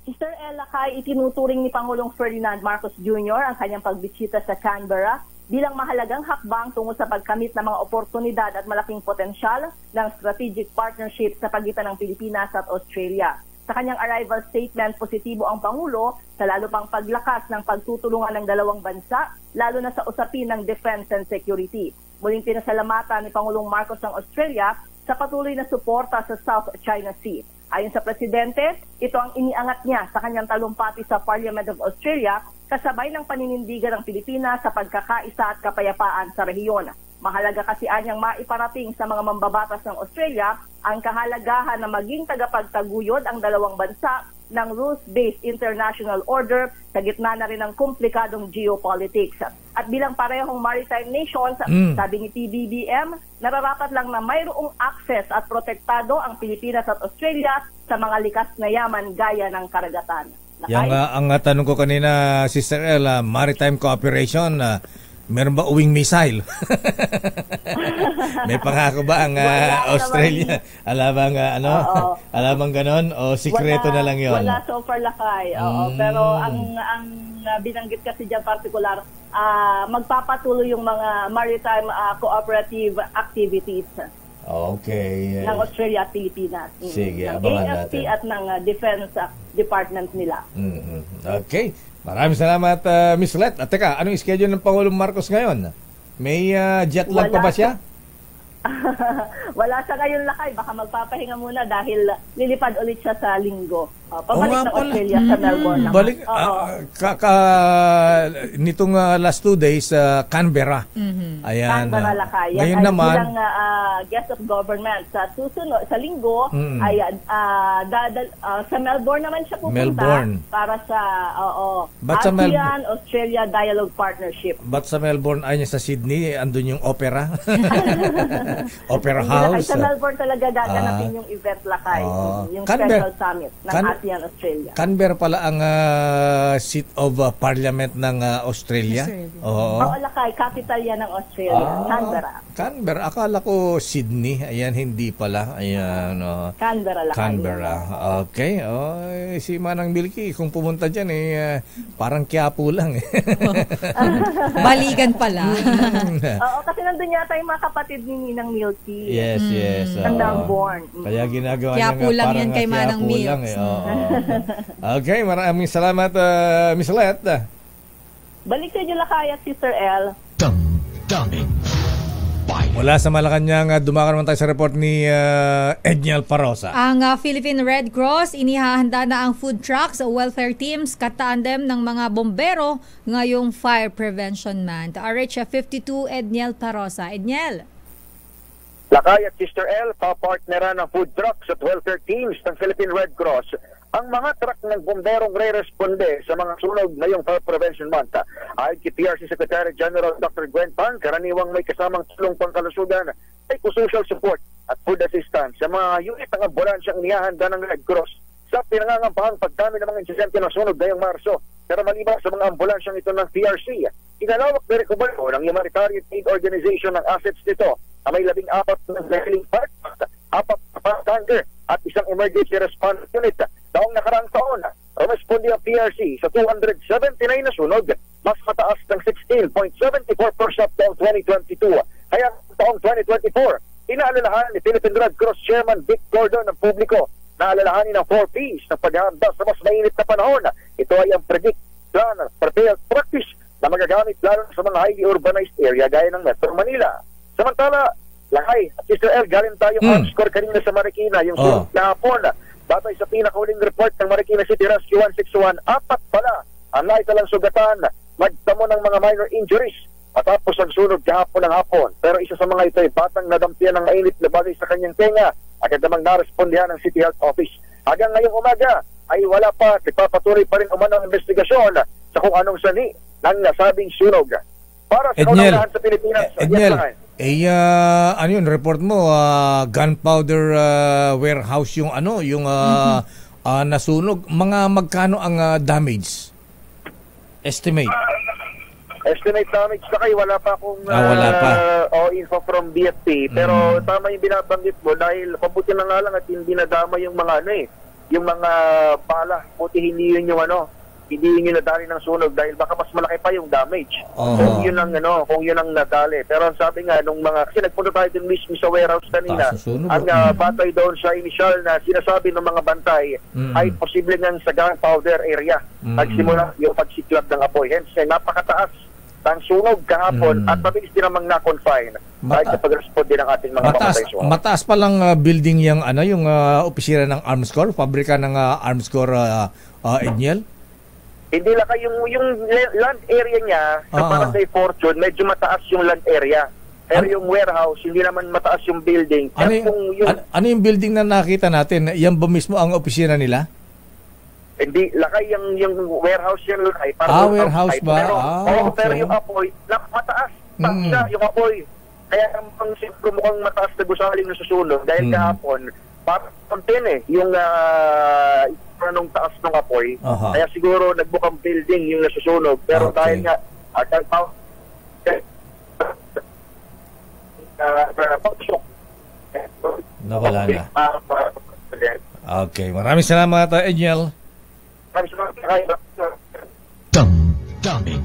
Sister Ella Kay, itinuturing ni Pangulong Ferdinand Marcos Jr. ang kanyang pagbisita sa Canberra bilang mahalagang hakbang tungo sa pagkamit ng mga oportunidad at malaking potensyal ng strategic partnership sa pagitan ng Pilipinas at Australia. Sa kanyang arrival statement, positibo ang Pangulo sa lalo pang paglakas ng pagtutulungan ng dalawang bansa, lalo na sa usapin ng defense and security. Muling pinasalamatan ni Pangulong Marcos ng Australia sa patuloy na suporta sa South China Sea. Ayon sa Presidente, ito ang iniangat niya sa kanyang talumpati sa Parliament of Australia kasabay ng paninindigan ng Pilipinas sa pagkakaisa at kapayapaan sa rehiyon. Mahalaga kasi anyang maiparating sa mga mambabatas ng Australia ang kahalagahan na maging tagapagtaguyod ang dalawang bansa ng rules-based international order sa gitna na rin ng komplikadong geopolitics. At bilang parehong maritime nations, sabi ni PBBM, nararapat lang na mayroong access at protektado ang Pilipinas at Australia sa mga likas na yaman gaya ng karagatan. Yang ang tanong ko kanina, Sister El, maritime cooperation, meron ba uwing missile? May pangako ba ang Australia? Alamang alamang ganon o sikreto na lang 'yon? Wala so far, Lakay. Pero ang binanggit kasi diyan partikular, magpapatuloy yung mga maritime cooperative activities. Okay. Ng Australia at Pilipinas. Sige, ng abangan AFP natin. at ng Defense Department nila. Okay. Maraming salamat, Miss Let. At teka, anong schedule ng Pangulong Marcos ngayon? May jet lag pa ba siya? Wala sa ngayon, Lakay. Baka magpapahinga muna dahil lilipad ulit siya sa linggo. Pabalik ng Australia sa Melbourne. Balik, nitong last 2 days, Canberra. Ayan. Canberra, Lakay. Ngayon naman, bilang guest of government sa susunod, sa linggo, ay sa Melbourne naman siya pupunta para sa ASEAN-Australia Dialogue Partnership. Ba't sa Melbourne ay niya sa Sydney? Andun yung opera? Opera House? Sa Melbourne talaga gaganapin yung event, Lakay. Yung Special Summit ng ASEAN-Australia. Canberra pala ang seat of parliament ng Australia? Oo, Lakay. Capital yan ng Australia. Canberra. Akala ko Sydney. Ayan, hindi pala. Ayan. Canberra, Lakay. Canberra. Okay. Si Manang Milky, kung pumunta dyan, parang Quiapo lang. Baligan pala. Oo, kasi nandun yata yung mga kapatid ni Ninang Milky. Yes. Ang Melbourne. Kaya ginagawa niya Quiapo lang yan kay Manang Milky. Okay, maraming salamat, Miss Let. Balik sa inyo, Lakay at Sister L. Damdamin Bayan. Mula sa Malacanang, dumaka naman tayo sa report ni Edniel Parosa. Ang Philippine Red Cross, inihahanda na ang food trucks, welfare teams, katandem ng mga bombero ngayong Fire Prevention Month. RH 52, Edniel Parosa. Edniel. Lakay at Sister L, papartneran ng food trucks at welfare teams ng Philippine Red Cross ang mga truck ng bomberong re-responde sa mga sunog ngayong Fire Prevention Month. Ayon kay PRC Secretary General Dr. Gwen Pang, karaniwang may kasamang tulong pangkalusugan, psychosocial support at food assistance sa mga unit ng ambulansyang inihahanda ng Red Cross sa pinangangambahang pagdami ng mga insidente ng sunog ngayong Marso. Pero maliban sa mga ambulansyang ito ng PRC, inalawak na rekubalo ng Humanitarian Aid Organization ng assets nito na may 14 ng drilling parts, 4 na tanker at isang emergency response unit. Taong nakaraang taon, rumesponde ang PRC sa 279 na sunog, mas mataas ng 16.74% taong 2022. Kaya taong 2024, inaalalahan ni Philippine Red Cross Chairman Vic Gordon ng publiko na alalahanin ng 4 Ps na paghahanda sa mas mainit na panahon. Ito ay ang predict, plan, prepare, practice na magagamit lalo sa mga highly urbanized area gaya ng Metro Manila. Samantala, Lakay at Sister L, galing tayo score kanina sa Marikina, yung sunog kahapon. Batay sa pinakahuling report ng Marikina City Rescue 161, 4 pala ang naitalang sugatan, magtamo ng mga minor injuries matapos ang sunog kahapon ng hapon. Pero isa sa mga ito ay batang nadampian ng mainit na bagay sa kanyang tenga, agad namang narespondihan ng City Health Office. Hanggang ngayong umaga ay wala pa, nagpapatuloy pa rin umano ang investigasyon sa kung anong sani ng nasabing sunog. Para sa kaunawaan sa Pilipinas, ano yun, report mo, gunpowder warehouse yung nasunog. Mga magkano ang damage? Estimate damage na kayo, wala pa akong info from BFP. Pero tama yung binabanggit mo dahil pabuti na nga lang at hindi nadama yung mga yung mga bala. Buti hindi yun yung hindi nyo nadali ng sunog dahil baka mas malaki pa yung damage. Kung yun ang nadali. Pero ang sabi nga nung mga, kasi nagpunta tayo din mismo sa warehouse kanina, ang batay doon sa initial na sinasabi ng mga bantay ay posible nga sa gunpowder area. Nagsimula yung pagsiklab ng apoy. Hence, napakataas ang sunog kahapon at mabilis din namang na-confine dahil sa pag-respond din ng ating mga mga mataas pa lang building yung opisina ng Arms Corps, pabrika ng Arms Corps, Edniel? Hindi lang yung land area niya sa Barangay Fortune, medyo mataas yung land area. Pero yung warehouse, hindi naman mataas yung building. Ano yung building na nakita natin? Yan ba mismo ang opisina nila? Hindi, lakay yung warehouse yan lakay. Warehouse ba? Pero yung apoy, mataas. Siya yung apoy. Kaya mukhang mataas na gusaling na susunog. Dahil kahapon, parang kontin yung nung taas ng apoy. Kaya siguro nagbukang building yung nasusunog. Pero dahil nga, nawala na. Okay, maraming salamat, Edniel. Damdamin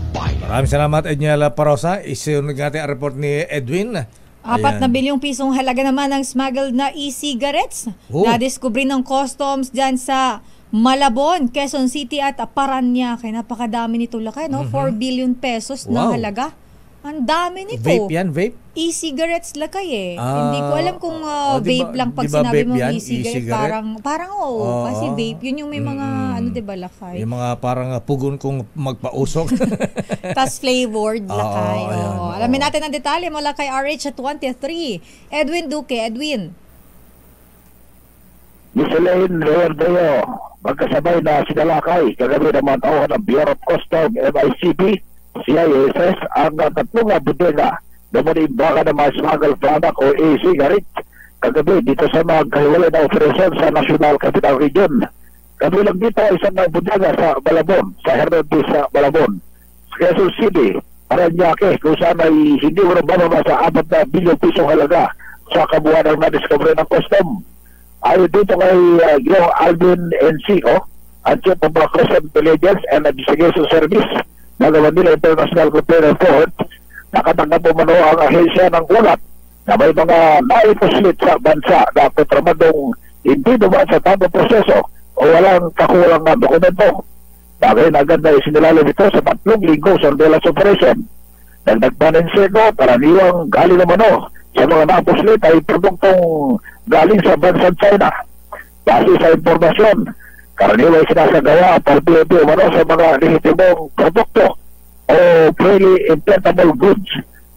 Bayan. Maraming salamat, Edniel Parosa. Isunod natin ang report ni Edwin. 4 na bilyong pisong halaga naman ng smuggled na e-cigarettes. Na-discovery ng customs dyan sa Malabon, Quezon City at Parañaque. Napakadami nito lakay, no? 4 billion pesos na halaga. Ang dami nito. Vape yan, vape? E-cigarettes lakay eh. Hindi ko alam kung vape lang pag sinabi mo e-cigarette. Parang kasi vape, yun yung may mga diba lakay. Yung mga parang pugon kung magpausok. Tas flavored lakay. Alamin natin ang detalye mula kay RH at 23. Edwin Duque. Edwin. Micheline Leordeo, magkasabay na sinalakay kagabi naman ng Bureau of Customs, MICB, CISS ang tatlong bodega na manimbaga ng mga smuggled product o e-cigarette kagabi dito sa magkahiwalay na operasyon sa National Capital Region. Kabilang dito isang bodega sa Malabon, sa Hernandez sa Malabon, Quezon City, Parañaque, kung saan ay hindi mo bababa sa 4 na bilyong pisong halaga sa kabuuan ng na-discovery ng custom. Ayon dito kay Alvin Encico, ang Chief of Customs Intelligence and Investigation Service na Manila International Container Port, nakatanggap po mano ang ahensya ng ulat na may mga naiposlit sa bansa na kontrabandong hindi dumaan sa tamang proseso o walang kakulang na dokumento. Bagay na agad na isinilalim ito sa 3 linggo surveillance operation. Nagpaninseco, karaniwang galing naman sa mga naposlit ay produktong galing sa bansang China. Base sa impormasyon, karaniwang sinasagawa at PNP sa mga lehitimong produkto o freely importable goods,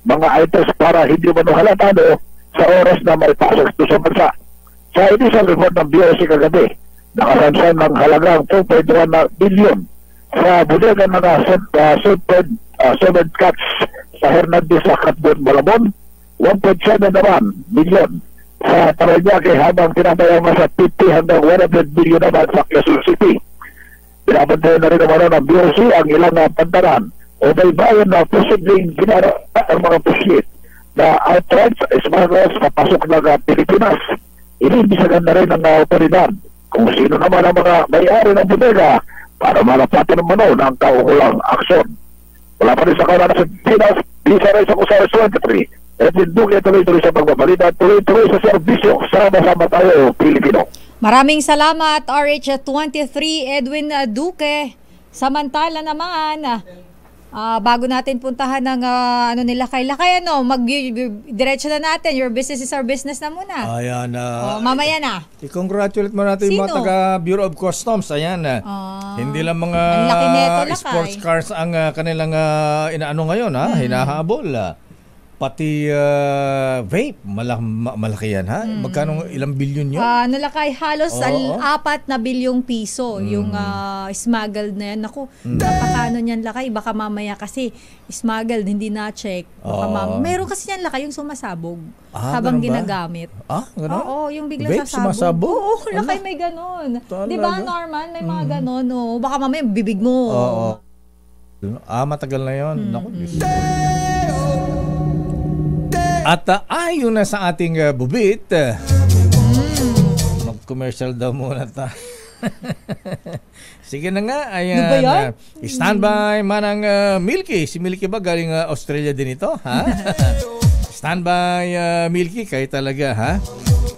mga items para hindi halata sa oras na may pasok ito sa bansa. Sa initial report ng BOC kagabi, nakasansan ng halagang 2.1 billion sa bodega ng Seven Cats sa Hernandez sa Katbon, Malabon, 1.7 naman billion sa Parañaque habang tinabayang nasa 50 hanggang 100 billion naman sa Quezon City. Pinabantayan na rin naman ng BOC ang ilang pantaran o may bayan na posibleng ginara ang mga puslit na outright smugglers papasok ng Pilipinas. Inibisagan na rin ng otoridad kung sino naman ang mga may-ari ng bodega para malapatan naman ng kaukulang aksyon. Wala pa rin sa kanan sa Pinas, bisa rin sa Kusares 23. Edwin Duque, tuloy-tuloy sa pagbabalita, tuloy-tuloy sa serbisyo, sama-sama tayo, Pilipino. Maraming salamat, RH23, Edwin Duque. Samantala naman, bago natin puntahan ng nila kay Lakay, mag-diretso na natin. Your business is our business na muna. Ayan. Mamaya na. I-congratulate mo natin yung mga taga Bureau of Customs. Ayan. Hindi lang mga sports cars ang kanilang inaano ngayon, hinahabol. Pati vape, malaki yan, ha? Magkano, ilang bilyon yun? Nalakay halos 4 na bilyong piso yung smuggled na yan. Naku, napakano niyan lakay. Baka mamaya kasi smuggled, hindi na-check. Meron kasi yan lakay yung sumasabog habang ginagamit. Gano'n? Oo, yung biglang vape, sumasabog? Oo, lakay may ganon. Di ba, Norman? May mga ganon. Baka mamaya bibig mo. Matagal na yun. Naku, at ayon na sa ating bubit, mag-commercial daw muna ta. Sige na nga. Ayan. Ano ba yan? Standby manang Milky. Si Milky ba galing Australia din ito? Ha? Standby Milky. Kayo talaga, ha?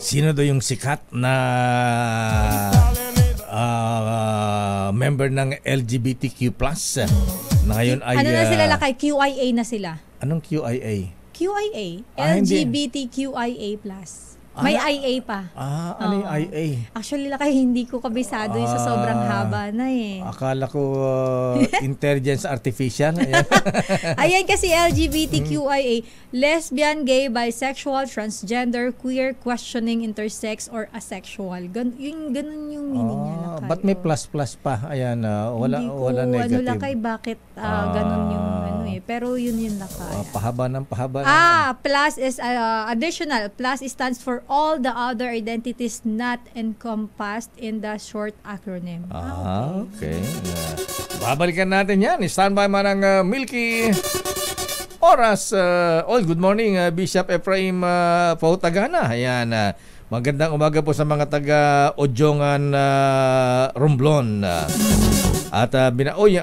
Sino daw yung sikat na member ng LGBTQ+, na ngayon ay... Ano na sila lakay? QIA na sila. Anong QIA? QIA? Hindi. LGBTQIA+. May IA pa. Ano yung IA? Actually, lakay, hindi ko kabisado yung sa sobrang haba na eh. Akala ko intelligence artificial. Ayan kasi LGBTQIA, lesbian, gay, bisexual, transgender, queer, questioning, intersex, or asexual. Ganun yung meaning niya lakay. Ba't may plus pa? Ayan, wala negative. Ano lakay, bakit ganun yung ano eh. Pero yun lakay. Pahaba ng pahaba. Plus is additional. Plus stands for all the other identities not encompassed in the short acronym. Okay. Babalikan natin yan. Standby manang Milky. Oras. Good morning, Bishop Ephraim Pautagana. Ayan. Magandang umaga po sa mga taga Odjongan Romblon. At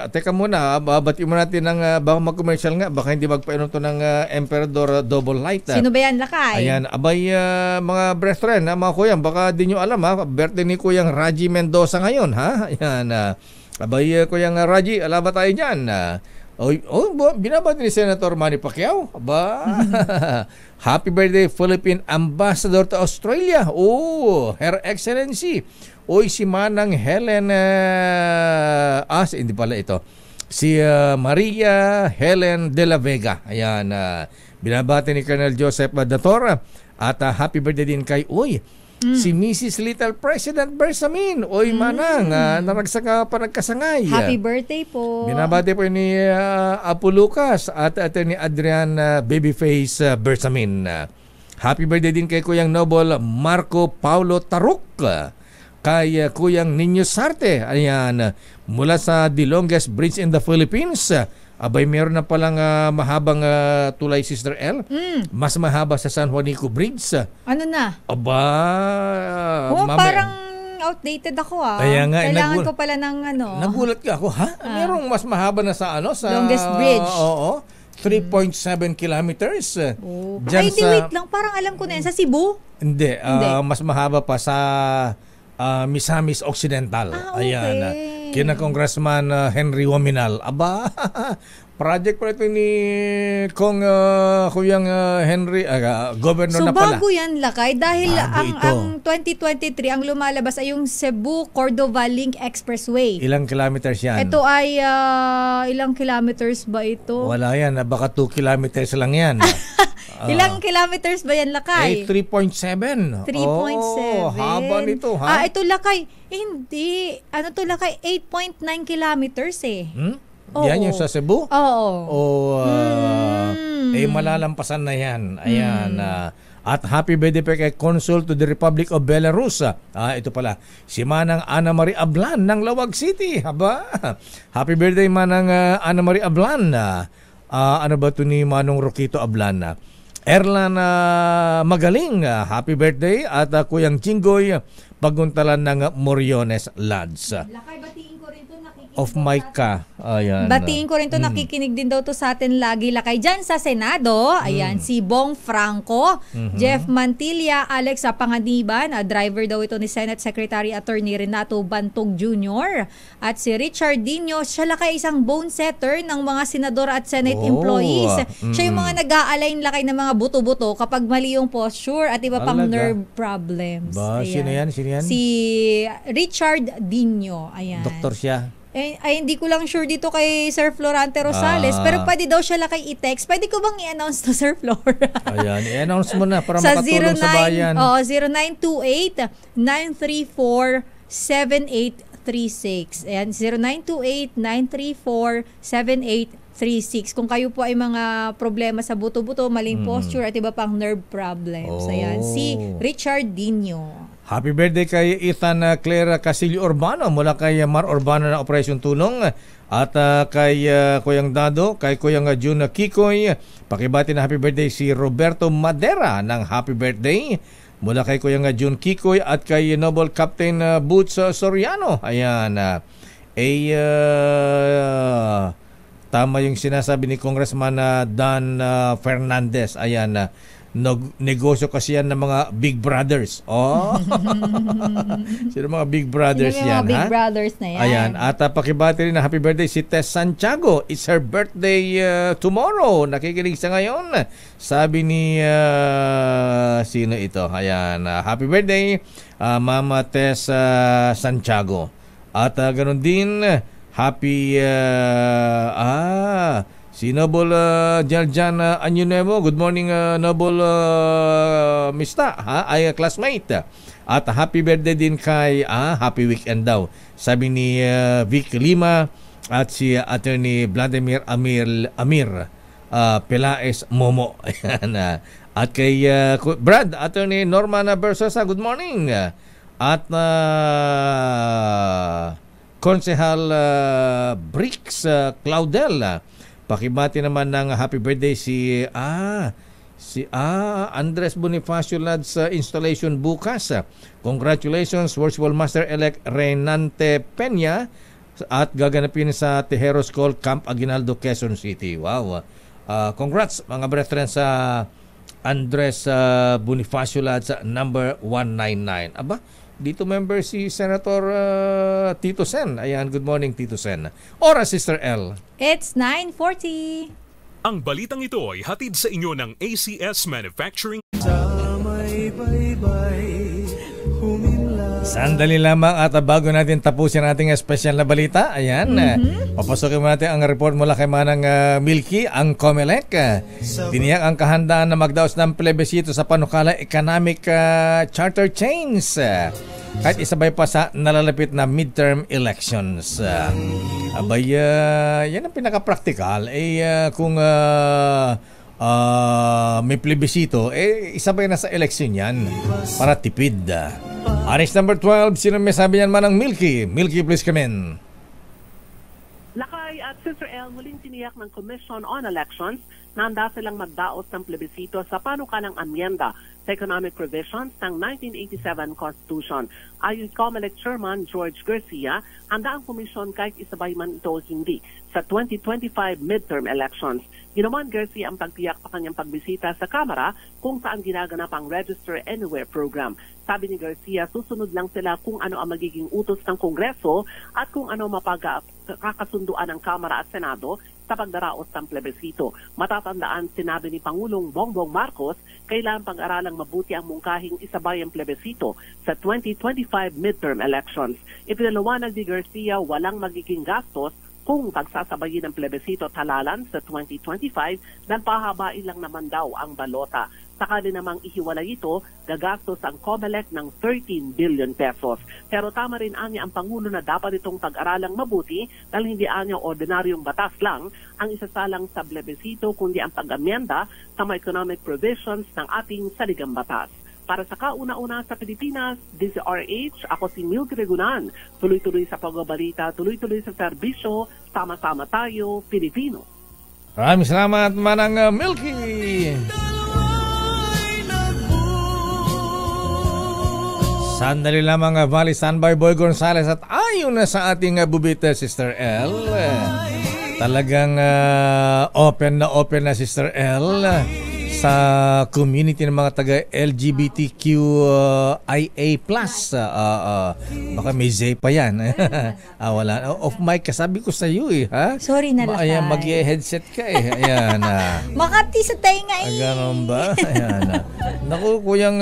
teka muna, babati mo natin ng baka mag-commercial nga, baka hindi magpainom to ng Emperador Double Light. Sino ba yan, lakay? Ayan, abay mga brethren, mga kuyang, baka di nyo alam birthday ni Kuyang Raji Mendoza ngayon, ha? Ayan, abay Kuyang Raji, alaba tayo dyan. Binabati ni Senator Manny Pacquiao. Happy birthday, Philippine Ambassador to Australia. Her Excellency. Si Manang Helen, hindi pala ito. Si Maria Helen de la Vega. Ayan, binabati ni Colonel Joseph Datora. At happy birthday din kay si Mrs. Little President Bersamin. Manang, naragsaga pa nagkasangay. Happy birthday po. Binabati po ni Apo Lucas at ni Adrian Babyface Bersamin. Happy birthday din kay Kuyang Noble Marco Paulo Taruk. Kay Kuyang Niño Sarte, ayan, mula sa the longest bridge in the Philippines. Abay, meron na palang mahabang tulay, Sister L. Mas mahaba sa San Juanico Bridge. Ano na? Parang outdated ako Kaya nga, kailangan ko pala ng Nagulat ka ako, Merong mas mahaba na sa sa longest bridge. 3.7 kilometers. Wait lang, parang alam ko na yan. Sa Cebu? Hindi. Mas mahaba pa sa Misamis Occidental. Okay. Ayan. Kina Congressman Henry Waminal. Project pa ito ni Kuyang Henry, governor na pala. So bago yan, lakay, dahil ang 2023, ang lumalabas ay yung Cebu-Cordova Link Expressway. Ilang kilometers yan? Ito ay ilang kilometers ba ito? Wala yan, baka 2 kilometers lang yan. Ilang kilometers ba yan, lakay? 3.7. 3.7. Haba nito, ha? Ito, lakay. Hindi. Ano to, lakay? 8.9 kilometers eh. Yan yung sa Cebu? Oo. Malalampasan na yan. Ayan. At happy birthday pa kay Consul to the Republic of Belarus. Ito pala, si Manang Ana Marie Ablan ng Lawag City. Happy birthday, Manang Ana Marie Ablan. Ano ba ito ni Manong Roquito Ablan? Erlan Magaling, happy birthday. At Kuyang Jinggoy, Paguntalan ng Moriones Lads. Of mic ka. Ayan. Batiin ko rin to, nakikinig din daw to sa atin lagi, lakay dyan sa Senado. Ayan, si Bong Franco, Jeff Mantilla, Alex Panganiban, driver daw ito ni Senate Secretary Attorney Renato Bantog Jr. At si Richard Dino, siya lakay isang bone setter ng mga senador at Senate employees. Siya yung mga nag-a-align lakay ng mga buto-buto kapag mali yung posture at iba pang nerve problems. Sino yan? Si Richard Dino. Ayan. Doktor siya. Ay, hindi ko lang sure dito kay Sir Florante Rosales, pero pwede daw siya lakay i-text. Pwede ko bang i-announce to Sir Flor? Ayan, i-announce mo na para makatulong sa bayan. 0928-934-7836. Ayan, 0928-934-7836. Kung kayo po ay mga problema sa buto-buto, maling posture at iba pang nerve problems. Ayan, si Richard Dino. Happy birthday kay Ethan Claire Casillo Urbano mula kay Mar Urbano na Operasyon Tulong. At kay Kuyang Dado, kay Kuyang Jun Kikoy, pakibati na happy birthday si Roberto Madera ng happy birthday mula kay Kuyang Jun Kikoy at kay Noble Captain Boots Soriano. Ayan. tama yung sinasabi ni Congressman Dan Fernandez. Ayan, negosyo kasi yan ng mga big brothers. Oh. Sino mga big brothers Sino yan, mga big ha? brothers na yan. Ayan, at pakibati rin na happy birthday si Tess Santiago. It's her birthday tomorrow. Nakikinig sa ngayon. Sabi ni sino ito? Ayan, happy birthday Mama Tess Santiago. At ganun din happy si Noble Jarjan Anyunevo. Good morning, Noble Mista, ay classmate. At happy birthday din kay happy weekend daw. Sabi ni Vic Lima at si Attorney Vladimir Amir Pelaez Momo. Ayan, at kay Brad, Attorney Norman Bersosa, good morning. At Konsehal Bricks Claudel, pakibati naman ng happy birthday si Andres Bonifacio Lads installation bukas. Congratulations Worshipful Master-elect Renante Peña at gaganapin sa Tejeros Call Camp Aguinaldo, Quezon City. Wow. Congrats mga brethren sa Andres Bonifacio Lads number 199. Aba, dito member si Senator Tito Sen. Ayan, good morning Tito Sen. Oras, Sister L. It's 9:40. Ang balitang ito ay hatid sa inyo ng ACS Manufacturing. Sandali lamang at bago natin tapusin ating special na balita, ayan, papasokin mo natin ang report mula kay Manang Milky, ang COMELEC. Tiniyak ang kahandaan na magdaos ng plebisito sa panukala economic charter change. Kahit isabay pa sa nalalapit na midterm elections. Abay, yan ang pinaka-practical. Kung may plebisito, isabay na sa eleksyon yan para tipid. Aris number 12, sino may sabi yan Manang Milky? Milky, please come in. Lakay at Sister L, muling tiniyak ng Commission on Elections na handa silang magdaos ng plebisito sa panukalang amyenda sa economic provisions ng 1987 Constitution. Ayon kay COMELEC Chairman George Garcia, handa ang komisyon kahit isabay man ito o hindi sa 2025 midterm elections. Ginawan Garcia ang pagtiyak sa kanyang pagbisita sa Kamara kung saan ginaganap ang Register Anywhere program. Sabi ni Garcia, susunod lang sila kung ano ang magiging utos ng Kongreso at kung ano kakakasunduan ng Kamara at Senado sa pagdaraos ng plebisito. Matatandaan, sinabi ni Pangulong Bongbong Marcos, kailangan pag-aralang mabuti ang mungkahing isabay ang plebisito sa 2025 midterm elections. Ipinaliwanag ni Garcia, walang magiging gastos kung pagsasabayin ng plebisito at halalan sa 2025 dahil pahabain lang naman daw ang balota. Saka din namang ihiwalay ito, gagastos ang COMELEC ng 13 billion pesos. Pero tama rin anya ang Pangulo na dapat itong pag-aralang mabuti dahil hindi anya ordinaryong batas lang ang isasalang sa plebisito kundi ang pag-amyenda sa mga economic provisions ng ating saligang batas. Para sa kauna-una sa Pilipinas, DZRH, ako si Milky Regunan. Tuloy-tuloy sa pagbabalita, tuloy-tuloy sa serbisyo, sama-sama tayo, Pilipino. Maraming salamat, Manang Milky. Sandali lamang, Valley Standby Boy Gonzales at ayon na sa ating bubita, Sister L. Talagang open na Sister L sa community ng mga taga LGBTQIA+. Baka may Z pa yan. Wala. Off mic ka, sabi ko sa iyo ha? Sorry na Lakay. Ayan, mag-headset ka Ayan. Makati sa tainga Ganon ba? Ayan. Naku, Kuyang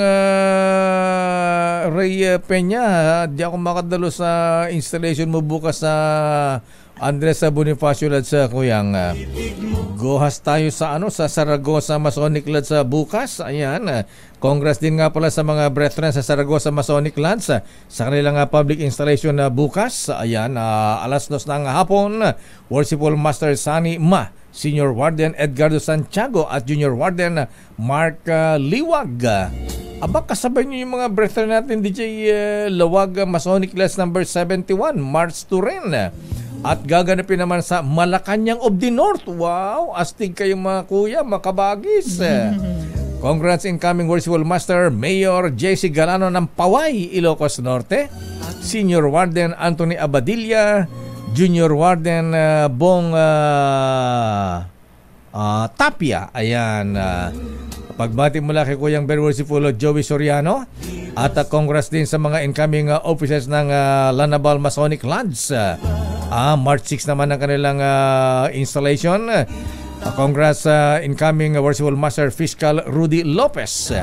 Ray Peña, di ako makadalo sa installation mo bukas sa Andres Bonifacio Lads, Kuyang. Gohas tayo sa sa Saragossa Masonic Lads bukas. Ayan. Congress din nga pala sa mga brethren sa Saragossa Masonic Lads sa kanilang public installation bukas. Ayan, alas 2 ng hapon. Worshipful Master Sani Ma, Senior Warden Edgardo Santiago at Junior Warden Mark Liwag. Aba, kasabay niyo yung mga brethren natin, DJ Lawag Masonic Lads number 71, March 2 rin. At gaganapin naman sa Malacanang of the North. Wow, astig kayong mga kuya, makabagis. Congrats incoming Worshipful Master Mayor JC Galano ng Paway, Ilocos Norte, Senior Warden Anthony Abadilla, Junior Warden Bong Tapia. Ayan. Pagbati mula kay Kuyang Very Worshipful Joey Soriano. At congrats din sa mga incoming officers ng Lanabal Masonic Lodge. March 6 naman ang kanilang installation. Congrats incoming Worshipful Master Fiscal Rudy Lopez.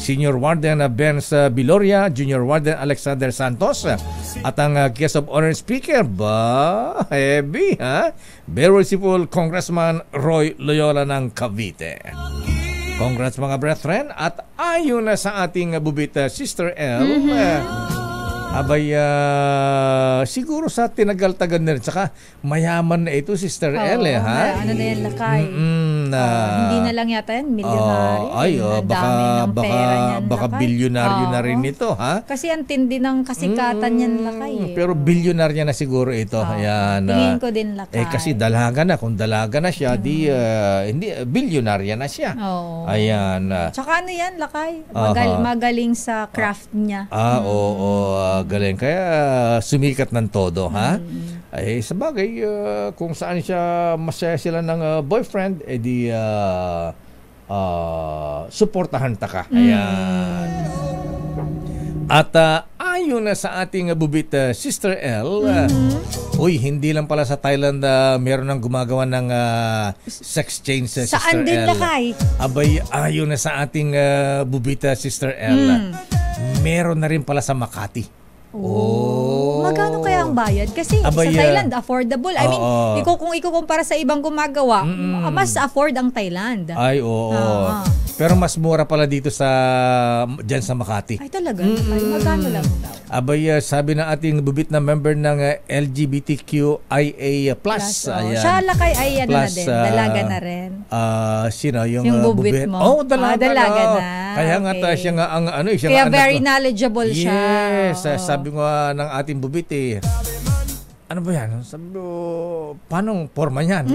Senior Warden Benz Biloria, Junior Warden Alexander Santos, at ang guest of honor speaker, heavy, ha? Very Worshipful Congressman Roy Loyola ng Cavite. Congrats mga brethren, at ayon na sa ating bubita Sister L, abay, siguro sa tinagal-tagal na rin. Tsaka mayaman na ito, Sister L, ha? Ano na yan, lakay? Hindi na lang yata yan, milyonaryo. Baka bilyonaryo na rin ito, ha? Kasi ang tindi ng kasikatan yan, lakay. Pero bilyonaryo na siguro ito. Ayan. Tingin ko din, lakay. Kasi dalaga na. Kung dalaga na siya, hindi, bilyonaryo na siya. Ayan. Tsaka ano yan, lakay? Magaling sa craft niya. Galing. Kaya sumikat ng todo, ha? Ay, sabagay, kung saan siya masaya sila ng boyfriend, edi suportahan ta ka. Ayan. At ayon na sa ating bubit Sister L, hindi lang pala sa Thailand meron nang gumagawa ng sex change sa Sister L. Saan din lakay? Abay, ayon na sa ating bubit Sister L, meron na rin pala sa Makati. Magkano kaya ang bayad? Kasi sa Thailand, affordable. I mean, kung ikukumpara sa ibang gumagawa, mas afford ang Thailand. Pero mas mura pala dito dyan sa Makati. Ay, talaga? Ay, magkano lang daw? Abay, sabi na ating bubit na member ng LGBTQIA+. Ayan. Siya lakay ay ano na din, dalaga na rin. Sino? Yung bubit mo? Dalaga na. Kaya nga siya nga ang ano. Kaya very knowledgeable siya. Yes, sabi ko ng ating bubit ano ba yan? Sabi ko, paano forma niyan?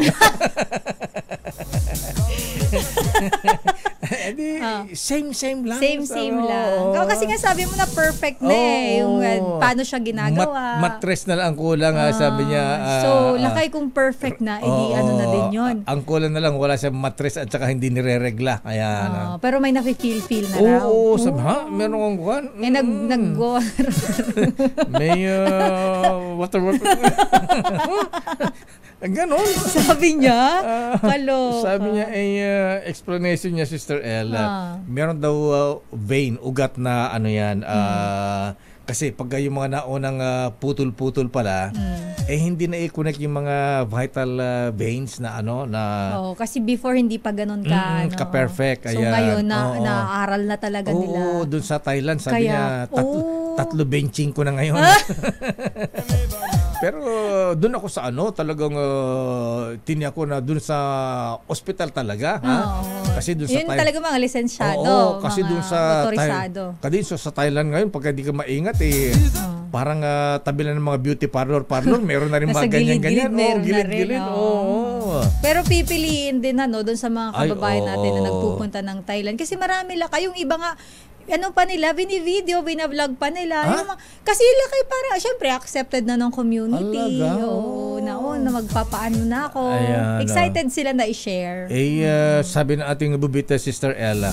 Same lang. Same lang. Kasi nga sabi mo na perfect na yung paano siya ginagawa. Matres na lang ang kulang, sabi niya. So, lakay kung perfect na, ano na din yun. Ang kulang na lang, wala siyang matres at saka hindi nire-regla. Ayan. Pero may nafe-feel na raw. Sabi, meron kong kuhan? May nag-go. May water. Ganon. Sabi niya, sabi niya explanation niya, Sister L, meron daw vein, ugat na ano yan, kasi pag yung mga naunang putol-putol pala, hindi na i-connect yung mga vital veins na kasi before hindi pa ganun ka ka-perfect. So ngayon naaaral na talaga nila. Doon sa Thailand, sabi niya, tatlo benching ko na ngayon. Pero doon ako sa talagang tiniyak ko na doon sa ospital talaga, kasi doon sa Thailand talaga mga lisensyado, kasi doon sa otorisado. Kasi sa Thailand ngayon pag hindi ka maingat parang tabi na ng mga beauty parlor meron na rin mga ganyan-ganyan. Gilid-gilid. Pero pipiliin din doon sa mga kababayan natin na nagpupunta ng Thailand kasi marami lang kayong iba nga bini-video, bina-vlog pa nila. Kasi lakay para, syempre, accepted na ng community. Na magpapaano na ako. Excited sila na i-share. Sabi na ating bubita Sister Ella,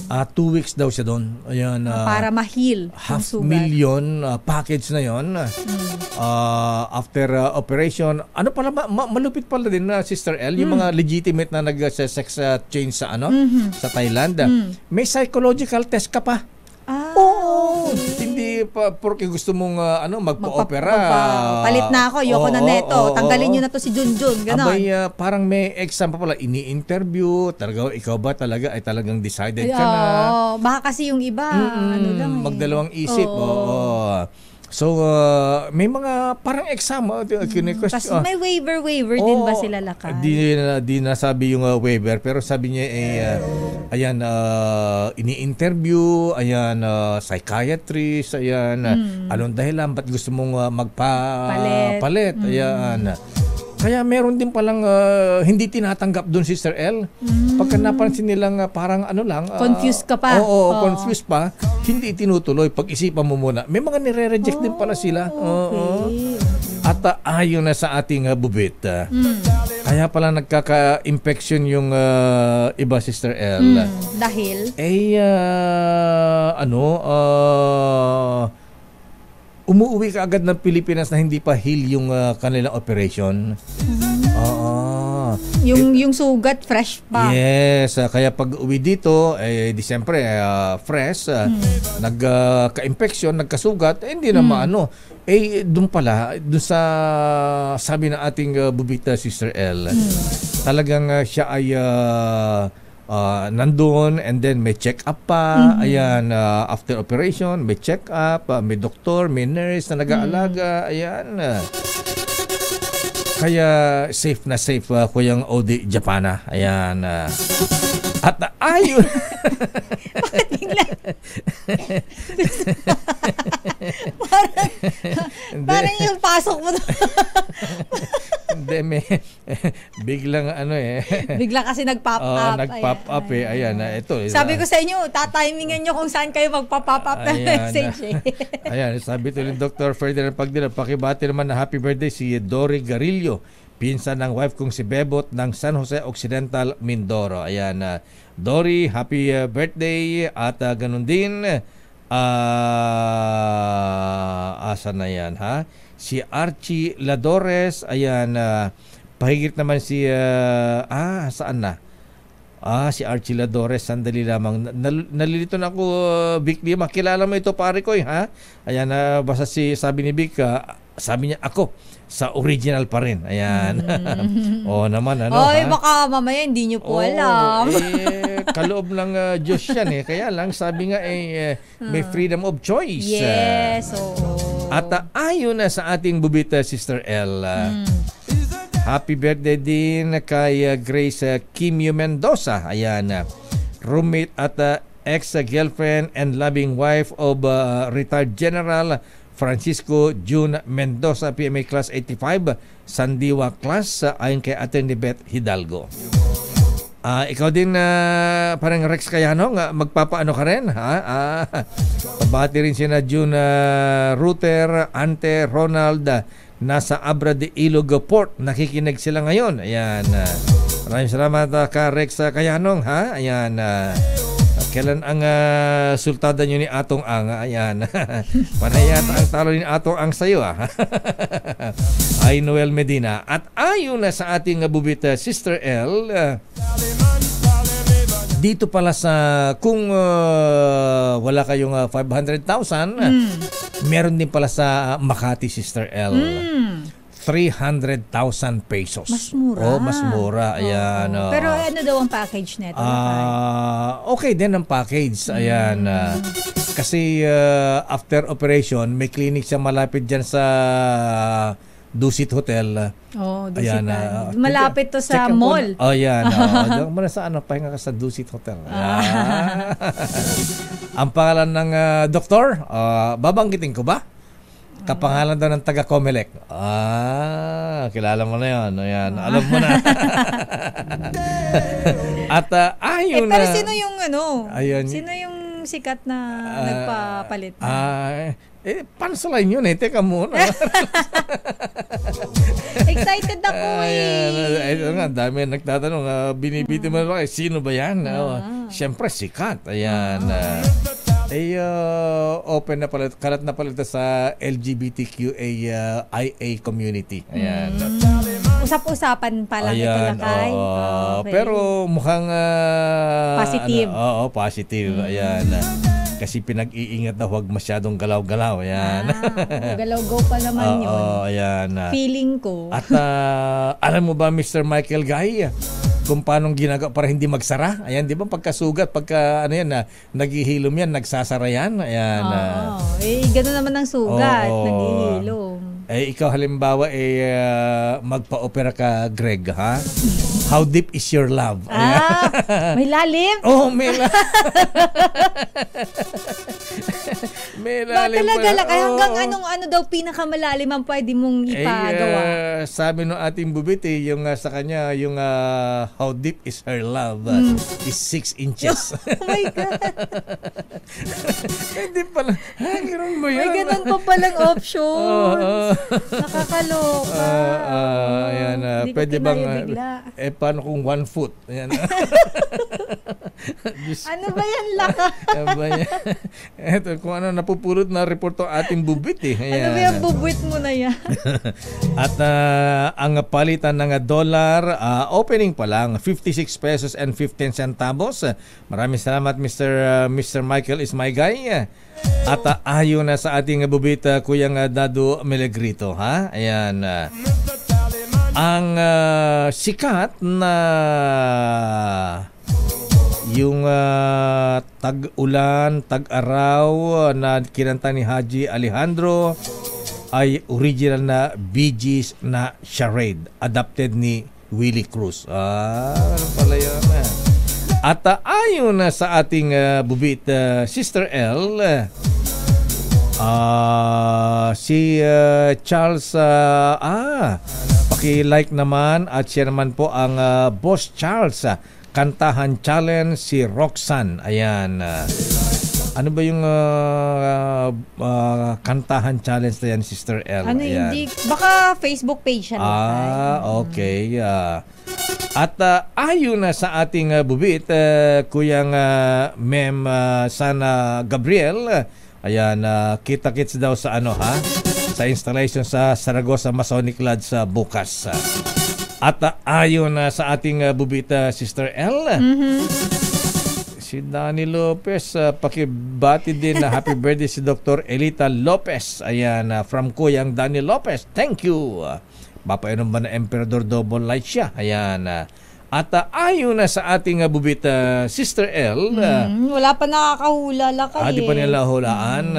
2 weeks daw siya doon. Ayan, para ma-heal. 500,000 package na yon. After operation, pala, malupit pala din na Sister L, yung mga legitimate na nag-sex change sa sa Thailand. May psychological test ka pa. Hindi pa porque gusto mong magpa-opera. Palit na ako, ayoko na neto. Tanggalin niyo na to si Junjun, gano'n. Abay, parang may exam pa pala, ini-interview, ikaw ba talaga ay talagang decided ka na? Baka kasi yung iba, magdalawang isip. So, may mga parang exam. Kasi may waiver din ba sila lakay? Di nasabi yung waiver, pero sabi niya ayan, ini-interview, ayan, psychiatrist, ayan, anong dahilan, ba't gusto mong magpapalit? Ayan. Kaya meron din palang hindi tinatanggap doon, Sister L. Pagka napansin nilang parang confused ka pa. Confused pa. Hindi tinutuloy. Pag-isipan mo muna. May mga nire-reject din pala sila. At ayon na sa ating bubit, kaya pala nagkaka-infection yung iba, Sister L. Dahil? Umuwi ka agad ng Pilipinas na hindi pa heal yung kanilang operation. Oo. Yung sugat, fresh pa. Yes, kaya pag uwi dito, siyempre, fresh, nagka-infection, nagkasugat, hindi na maano. Doon pala, doon sa sabi ng ating bubita, Sister L, talagang siya ay nandun, and then may check-up pa. Ayan, after operation, may check-up, may doktor, may nurse na nag-aalaga. Ayan. Kaya safe na safe Kuyang Odi Japana. Ayan. At ayun. Bakit bigla? parang yung pasok mo. Hindi, biglang Bigla kasi nag-pop up. Nag-pop up Ayan, ito. Sabi ko sa inyo, tatimingan nyo kung saan kayo magpa-pop up na message. Ayan, sabi ito ni Dr. Ferdinand Pagdila, pakibati naman na happy birthday si Dory Garillo, pinsan ng wife kong si Bebot ng San Jose Occidental, Mindoro. Ayan, Dory, happy birthday. At ganun din, asa na yan, ha? Si Archie Ladores, ayan, pahigit naman si, saan na? Si Archie Ladores, sandali lamang. Nalilito na ako, Vic Lima. Kilala mo ito, pare ko, ha? Ayan, basta sabi ni Vic, sabi niya, ako, sa original pa rin. Ayan. Naman, baka mamaya hindi nyo po alam. Kaloob ng Diyos yan Kaya lang, sabi nga may freedom of choice. Yes. At ayon na sa ating bubita, Sister L, happy birthday din kay Grace Kimio Mendoza. Ayan. Roommate at ex-girlfriend and loving wife of retired General Francisco June Mendoza, PMA Class 85, Sandiwa Class, ayon kay Atty. Beth Hidalgo. Ikaw din, parang Rex Kayano, magpapaano ka rin, ha? Pabati rin sina June Ruter, Ante, Ronald, nasa Abra de Ilog Port. Nakikinig sila ngayon. Ayan. Maraming salamat ka, Rex Kayanong, ha? Ayan. Kailan ang sultada nyo ni Atong Ang? Ayan. Panayata ang talo ni Atong Ang sa'yo, ha? Ay Noel Medina. At ayon na sa ating bubita, Sister L, dito pala sa, kung wala kayong 500,000, meron din pala sa Makati, Sister L. 300,000 pesos. Mas mura. Mas mura. Ayan. Pero ano daw ang package nito? Okay din ang package. Ayan. Kasi after operation, may clinic siya malapit dyan sa Dusit Hotel. Dusit. Ayan, malapit to sa mall. Ayan. Diyan mo na sa pahinga ka sa Dusit Hotel. Ang pangalan ng doktor, babanggitin ko ba? Kapangalan daw ng taga-Comelec. Kilala mo na yun. Ayan, alam mo na. At ayun pero sino yung ayun, sino yung sikat na nagpapalit? Pansaline yun Teka muna. Excited ako Ito nga, dami nagtatanong. Binibiti mo na sino ba yan? Siyempre, sikat. Ayan. Open na pala, kalat na pala sa LGBTQIA community. Ayan. Usap-usapan pa lang ito Lakay. Okay. Pero mukhang positive. Positive. Ayan. Kasi pinag-iingat na huwag masyadong galaw-galaw. Ayan. Galaw-go pa naman yun. Ayan. Feeling ko. At alam mo ba, Mr. Michael Guy, kung paano ginagawa para hindi magsara? Ayan, di ba pagkasugat, pagka naghihilom yan, nagsasara yan. Ayan. Gano'n naman ang sugat, naghihilom. Ikaw halimbawa, magpa-opera ka, Greg, ha? How deep is your love? May lalim? May lalim. May Ba lalim talaga pa. lakay? Hanggang Oo. ano daw pinakamalalim ang pwede mong ipagawa? Sabi ng ating bubit yung sa kanya, yung how deep is her love is 6 inches. Oh my God. Hindi pala. Ganun ba yan? May ganun pa palang options. Nakakaloka. Ayan, Hindi ko pwede bang, bigla. paano kung 1 foot? Ayan. Ano ba yan, laka? Eto, kung ano napupulot na report ng ating bubit Ano ba yung bubuit mo na yan? At ang palitan ng dollar, opening pa lang, 56 pesos and 15 centavos. Maraming salamat, Mr. Michael is my guy. At ayon na sa ating bubit, Kuyang Dado Melegrito, ha? Ayan. Ang sikat na yung tag-ulan, tag-araw na kinanta ni Haji Alejandro ay original na Bee Gees na Charade, adapted ni Willie Cruz. Ano pala yun? At ayon na sa ating bubit, Sister L, si Charles, paki-like naman at siya naman po ang Boss Charles, Kantahan Challenge, si Roxanne. Ayan. Ano ba yung Kantahan Challenge na yan, Sister L? Ano, ayan. hindi? Baka Facebook page siya. Okay. At ayon na sa ating bubit, Kuyang Mem Sana Gabriel, ayan, kita-kits daw sa sa installation sa Saragossa Masonic Lodge sa bukas. At ayon na sa ating bubit, Sister L, si Danny Lopez, pakibati din na happy birthday si Dr. Elita Lopez. Ayan, from Kuyang Danny Lopez. Thank you. Papainom ba na Emperador Double Light siya? Ayan. At ayon na sa ating bubit, Sister L, wala pa nakakahula lakay. di pa nila hulaan.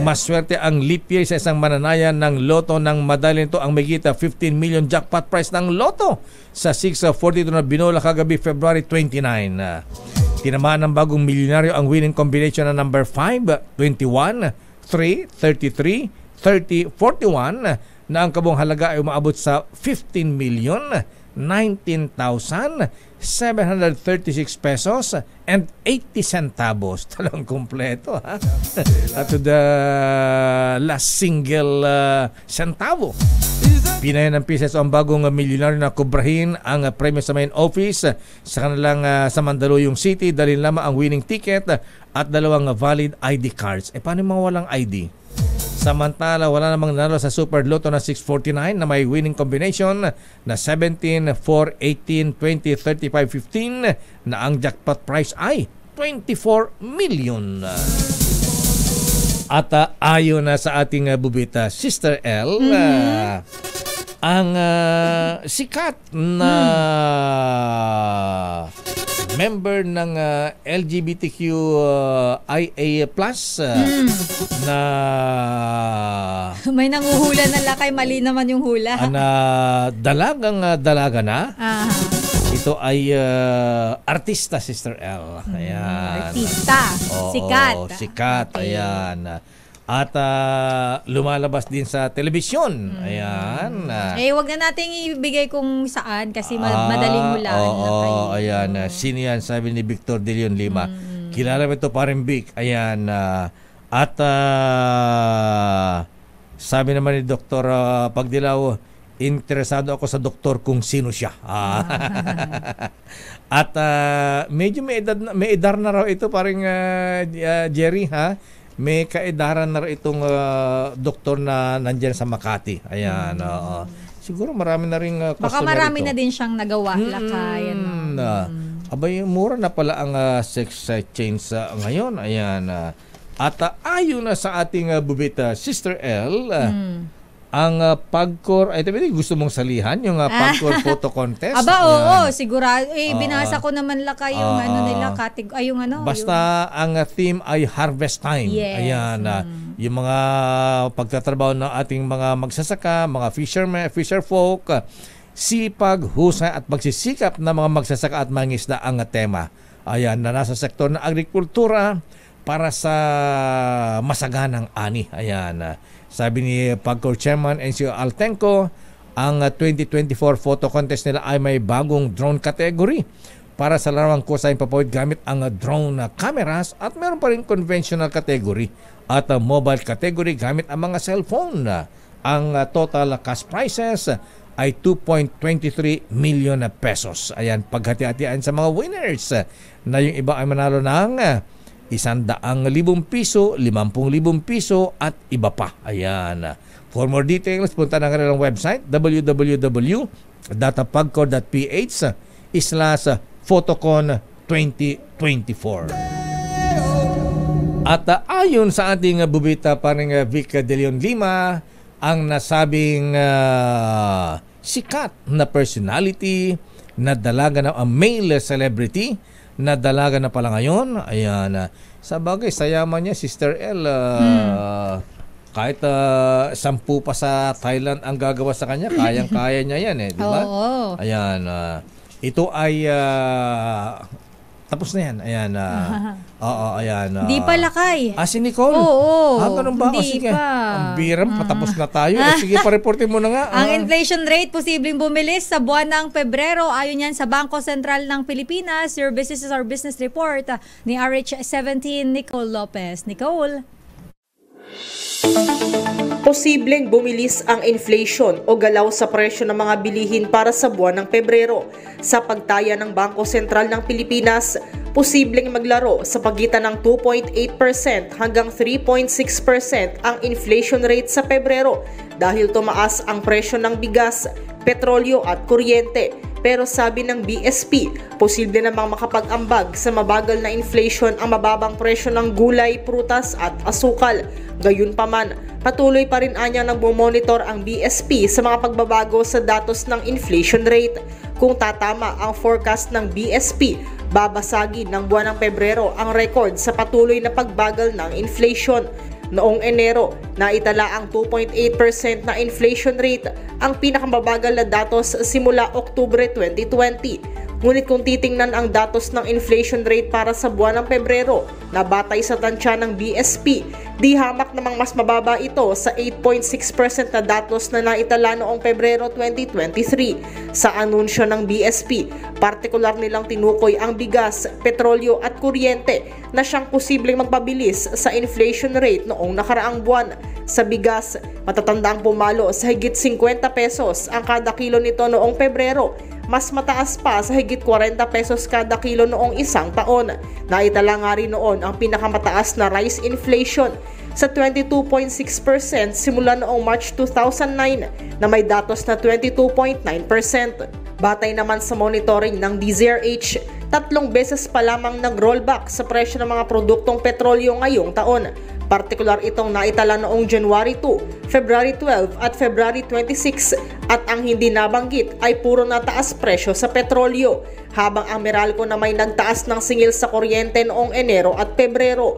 Maswerte ang leap year sa isang mananayan ng loto ng madalin to ang megita 15 million jackpot prize ng loto sa 642 na binola kagabi February 29. Tinamaan ng bagong milyonaryo ang winning combination na number 5, 21, 3, 33, 30, 41 na ang kabong halaga ay umaabot sa 15,019,736 pesos and 80 centavos. Talang kompleto, ha? At the last single centavo. Pinayan ng PCSO ang bagong milyonaryo na kubrahin ang premyo sa main office sa kanilang sa Mandaluyong City. Dalhin lamang ang winning ticket at 2 valid ID cards. Paano yung mga walang ID? Samantala, wala namang nanalo sa Super Lotto na 649 na may winning combination na 17, 4, 18, 20, 35, 15 na ang jackpot prize ay 24 million. At ayon na sa ating bubita, Sister L, ang sikat na member ng LGBTQIA+ na may nanguhula na lakay, mali naman yung hula. Na dalaga na. Ito ay artista, Sister L. Ayan. Artista. Sikat. Sikat. Okay. Ayan. At lumalabas din sa telebisyon. Ayan. Wag na nating ibigay kung saan kasi madaling hulaan. Ayan. Sino yan? Sabi ni Victor De Leon Lima. Kilala mo ito, parang Vic. Ayan. At sabi naman ni Dr. Pagdilaw, interesado ako sa doktor kung sino siya. At medyo may edad na raw ito, parang Jerry, ha? May kaedaran na raw itong doktor na nandyan sa Makati. Ayan. Siguro marami na rin customer. Baka marami na din siyang nagawa. Lakay. Abay, mura na pala ang sex change ngayon. Ayan. At ayon na sa ating bubita, Sister L, ang pagkor, gusto mong salihan yung pagkor photo contest? Oo, sigurado. Binasa ko naman lakay yung nila, yung basta ang theme ay harvest time. Yes. Ayan, yung mga pagtatrabaho ng ating mga magsasaka, mga fisher folk, sipag, husay at pagsisikap ng mga magsasaka at mangingisda ang tema. Ayan, na nasa sektor ng agrikultura, para sa masaganang ani. Ayan. Sabi ni PAGCOR Chairman Encio Altenco, ang 2024 photo contest nila ay may bagong drone category para sa larawang kusay papawid gamit ang drone cameras, at meron pa rin conventional category at mobile category gamit ang mga cellphone. Ang total cash prizes ay 2.23 million pesos. Ayan, paghati-hatian sa mga winners na yung iba ay manalo ng 100,000 piso, 50,000 piso at iba pa. Ayan. For more details, punta na kanilang website www.datapagcor.ph/Photocon 2024. At ayon sa ating bubita paring Vic De Leon Lima, ang nasabing sikat na personality na dalaga na male celebrity na dalaga na pala ngayon. Ayan, sa bagay sa yaman niya, Sister L, kahit 10 pa sa Thailand ang gagawa sa kanya, kayang-kaya niya yan di ba? Oo. Ayan, ito ay tapos na yan. Ayan. Ayan. Di pa lakay. Si Nicole? Oo. Ganun ba? Hindi sige. pa. Ang biram, patapos na tayo. Sige, pa-reportin mo na nga. Ang inflation rate posibleng bumilis sa buwan ng Pebrero. Ayon yan sa Bangko Sentral ng Pilipinas. Your Business is Our Business Report ni RH17 Nicole Lopez. Nicole? Posibleng bumilis ang inflation o galaw sa presyo ng mga bilihin para sa buwan ng Pebrero. Sa pagtaya ng Bangko Sentral ng Pilipinas, posibleng maglaro sa pagitan ng 2.8% hanggang 3.6% ang inflation rate sa Pebrero dahil tumaas ang presyo ng bigas, petrolyo at kuryente. Pero sabi ng BSP, posible namang makapag-ambag sa mabagal na inflation ang mababang presyo ng gulay, prutas at asukal. Gayunpaman, patuloy pa rin anya nagmo-monitor ang BSP sa mga pagbabago sa datos ng inflation rate. Kung tatama ang forecast ng BSP, babasagin ng buwan ng Pebrero ang record sa patuloy na pagbagal ng inflation. Noong Enero, naitala ang 2.8% na inflation rate, ang pinakamabagal na datos simula Oktubre 2020. Ngunit kung titingnan ang datos ng inflation rate para sa buwan ng Pebrero na batay sa tansya ng BSP, di hamak namang mas mababa ito sa 8.6% na datos na naitala noong Pebrero 2023. Sa anunsyo ng BSP, partikular nilang tinukoy ang bigas, petrolyo at kuryente na siyang posibleng magpabilis sa inflation rate noong nakaraang buwan. Sa bigas, matatandang pumalo sa higit 50 pesos ang kada kilo nito noong Pebrero, mas mataas pa sa higit 40 pesos kada kilo noong isang taon. Naitala nga rin noon ang pinakamataas na rice inflation sa 22.6% simula noong March 2009 na may datos na 22.9%. Batay naman sa monitoring ng DZRH, 3 beses pa lamang nag-rollback sa presyo ng mga produktong petrolyo ngayong taon. Partikular itong naitala noong January 2, February 12 at February 26 at ang hindi nabanggit ay puro nataas presyo sa petrolyo, habang ang Meralco na may nagtaas ng singil sa kuryente noong Enero at Pebrero.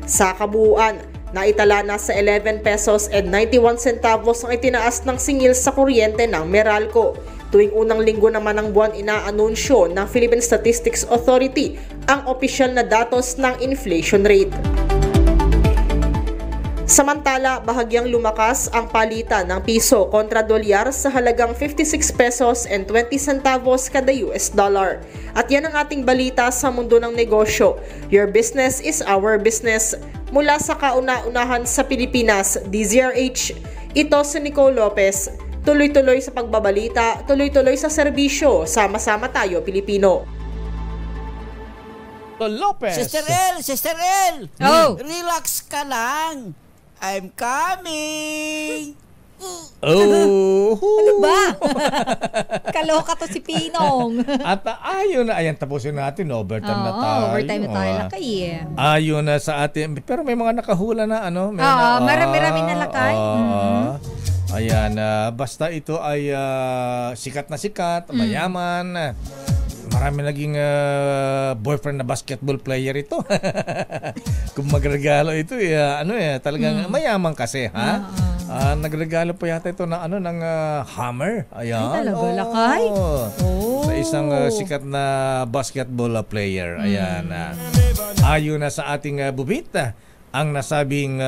Sa kabuuan, naitala na sa 11 pesos and 91 centavos ang itinaas ng singil sa kuryente ng Meralco. Tuwing unang linggo naman ng buwan, inaanunsyo ng Philippine Statistics Authority ang opisyal na datos ng inflation rate. Samantala, bahagyang lumakas ang palitan ng piso kontra dolyar sa halagang 56 pesos and 20 centavos kada US dollar. At yan ang ating balita sa mundo ng negosyo. Your business is our business. Mula sa kauna-unahan sa Pilipinas, DZRH, ito si Nicole Lopez. Tuloy-tuloy sa pagbabalita, tuloy-tuloy sa serbisyo. Sama-sama tayo, Pilipino. Lopez. Sister El! Oh. Relax ka lang. I'm coming! Ano ba? Kaloka to si Pinong. At ayun na, ayan, tapusin natin. Overtime na tayo. Overtime na tayo lakay eh. Ayun na sa atin. Pero may mga nakahula na ano. Marami-rami na lakay. Ayan, basta ito ay sikat na sikat, mayaman. Marami naging boyfriend na basketball player ito. Kung magregalo ito, talagang mayaman kasi, ha? Nagregalo pa yata ito ng hammer. Ayan. Ay, talaga, lakay? sa isang sikat na basketball player. Ayan. Ayon na sa ating bubit, ang nasabing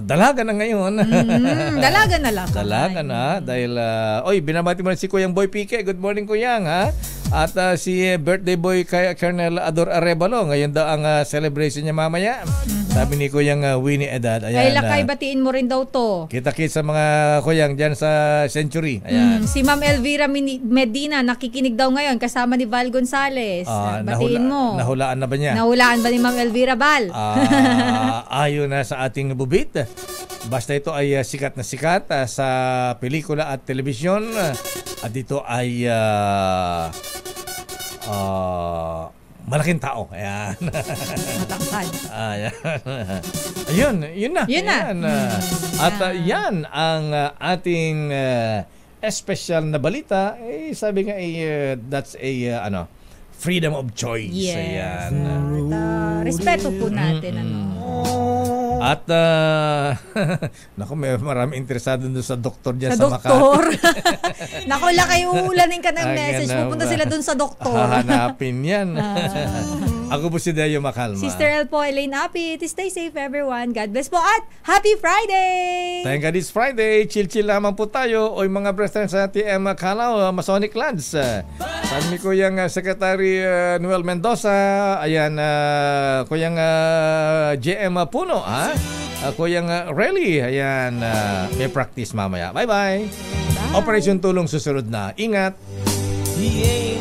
dalaga na ngayon. Dalaga na lang. Dalaga na dahil binabati mo na si Kuyang Boy Pique. Good morning, Kuyang, ha? At si birthday boy kay Colonel Ador Arevalo. Ngayon daw ang celebration niya mamaya. Sabi ni Kuyang Winnie Edad. Ayan, Kay Lakay, batiin mo rin daw to. Kita-kits sa mga Kuyang dyan sa Century. Ayan. Si Ma'am Elvira Medina, nakikinig daw ngayon kasama ni Val Gonzales. Batiin mo. Nahulaan na ba niya? Nahulaan ba ni Ma'am Elvira Val? Ayon na sa ating bubit, basta ito ay sikat na sikat sa pelikula at telebisyon, at ito ay malaking tao. Ayan. Matangkad. Ayun, yun na. Yun na. At yan ang ating special na balita. Sabi nga that's a freedom of choice. Yes. Ayan. Respeto po natin. At naku, may marami interesado doon sa doktor dyan sa Makati. doktor. Naku, Lakay, uulanin ka ng message. Pupunta sila doon sa doktor. Hahanapin yan. Ako po si Deo Macalma. Sister El po, Elaine Apit. Stay safe, everyone. God bless po at Happy Friday! Thank God it's Friday. Chill-chill lamang po tayo. Oy mga brethren sa TM Calao, Masonic Lands. Sabi ko yung Secretary Noel Mendoza. Ayan, kuyang JM Puno, ha? Kuyang Relly. Ayan, may practice mamaya. Bye-bye. Operation Tulong susunod na. Ingat. Yeah.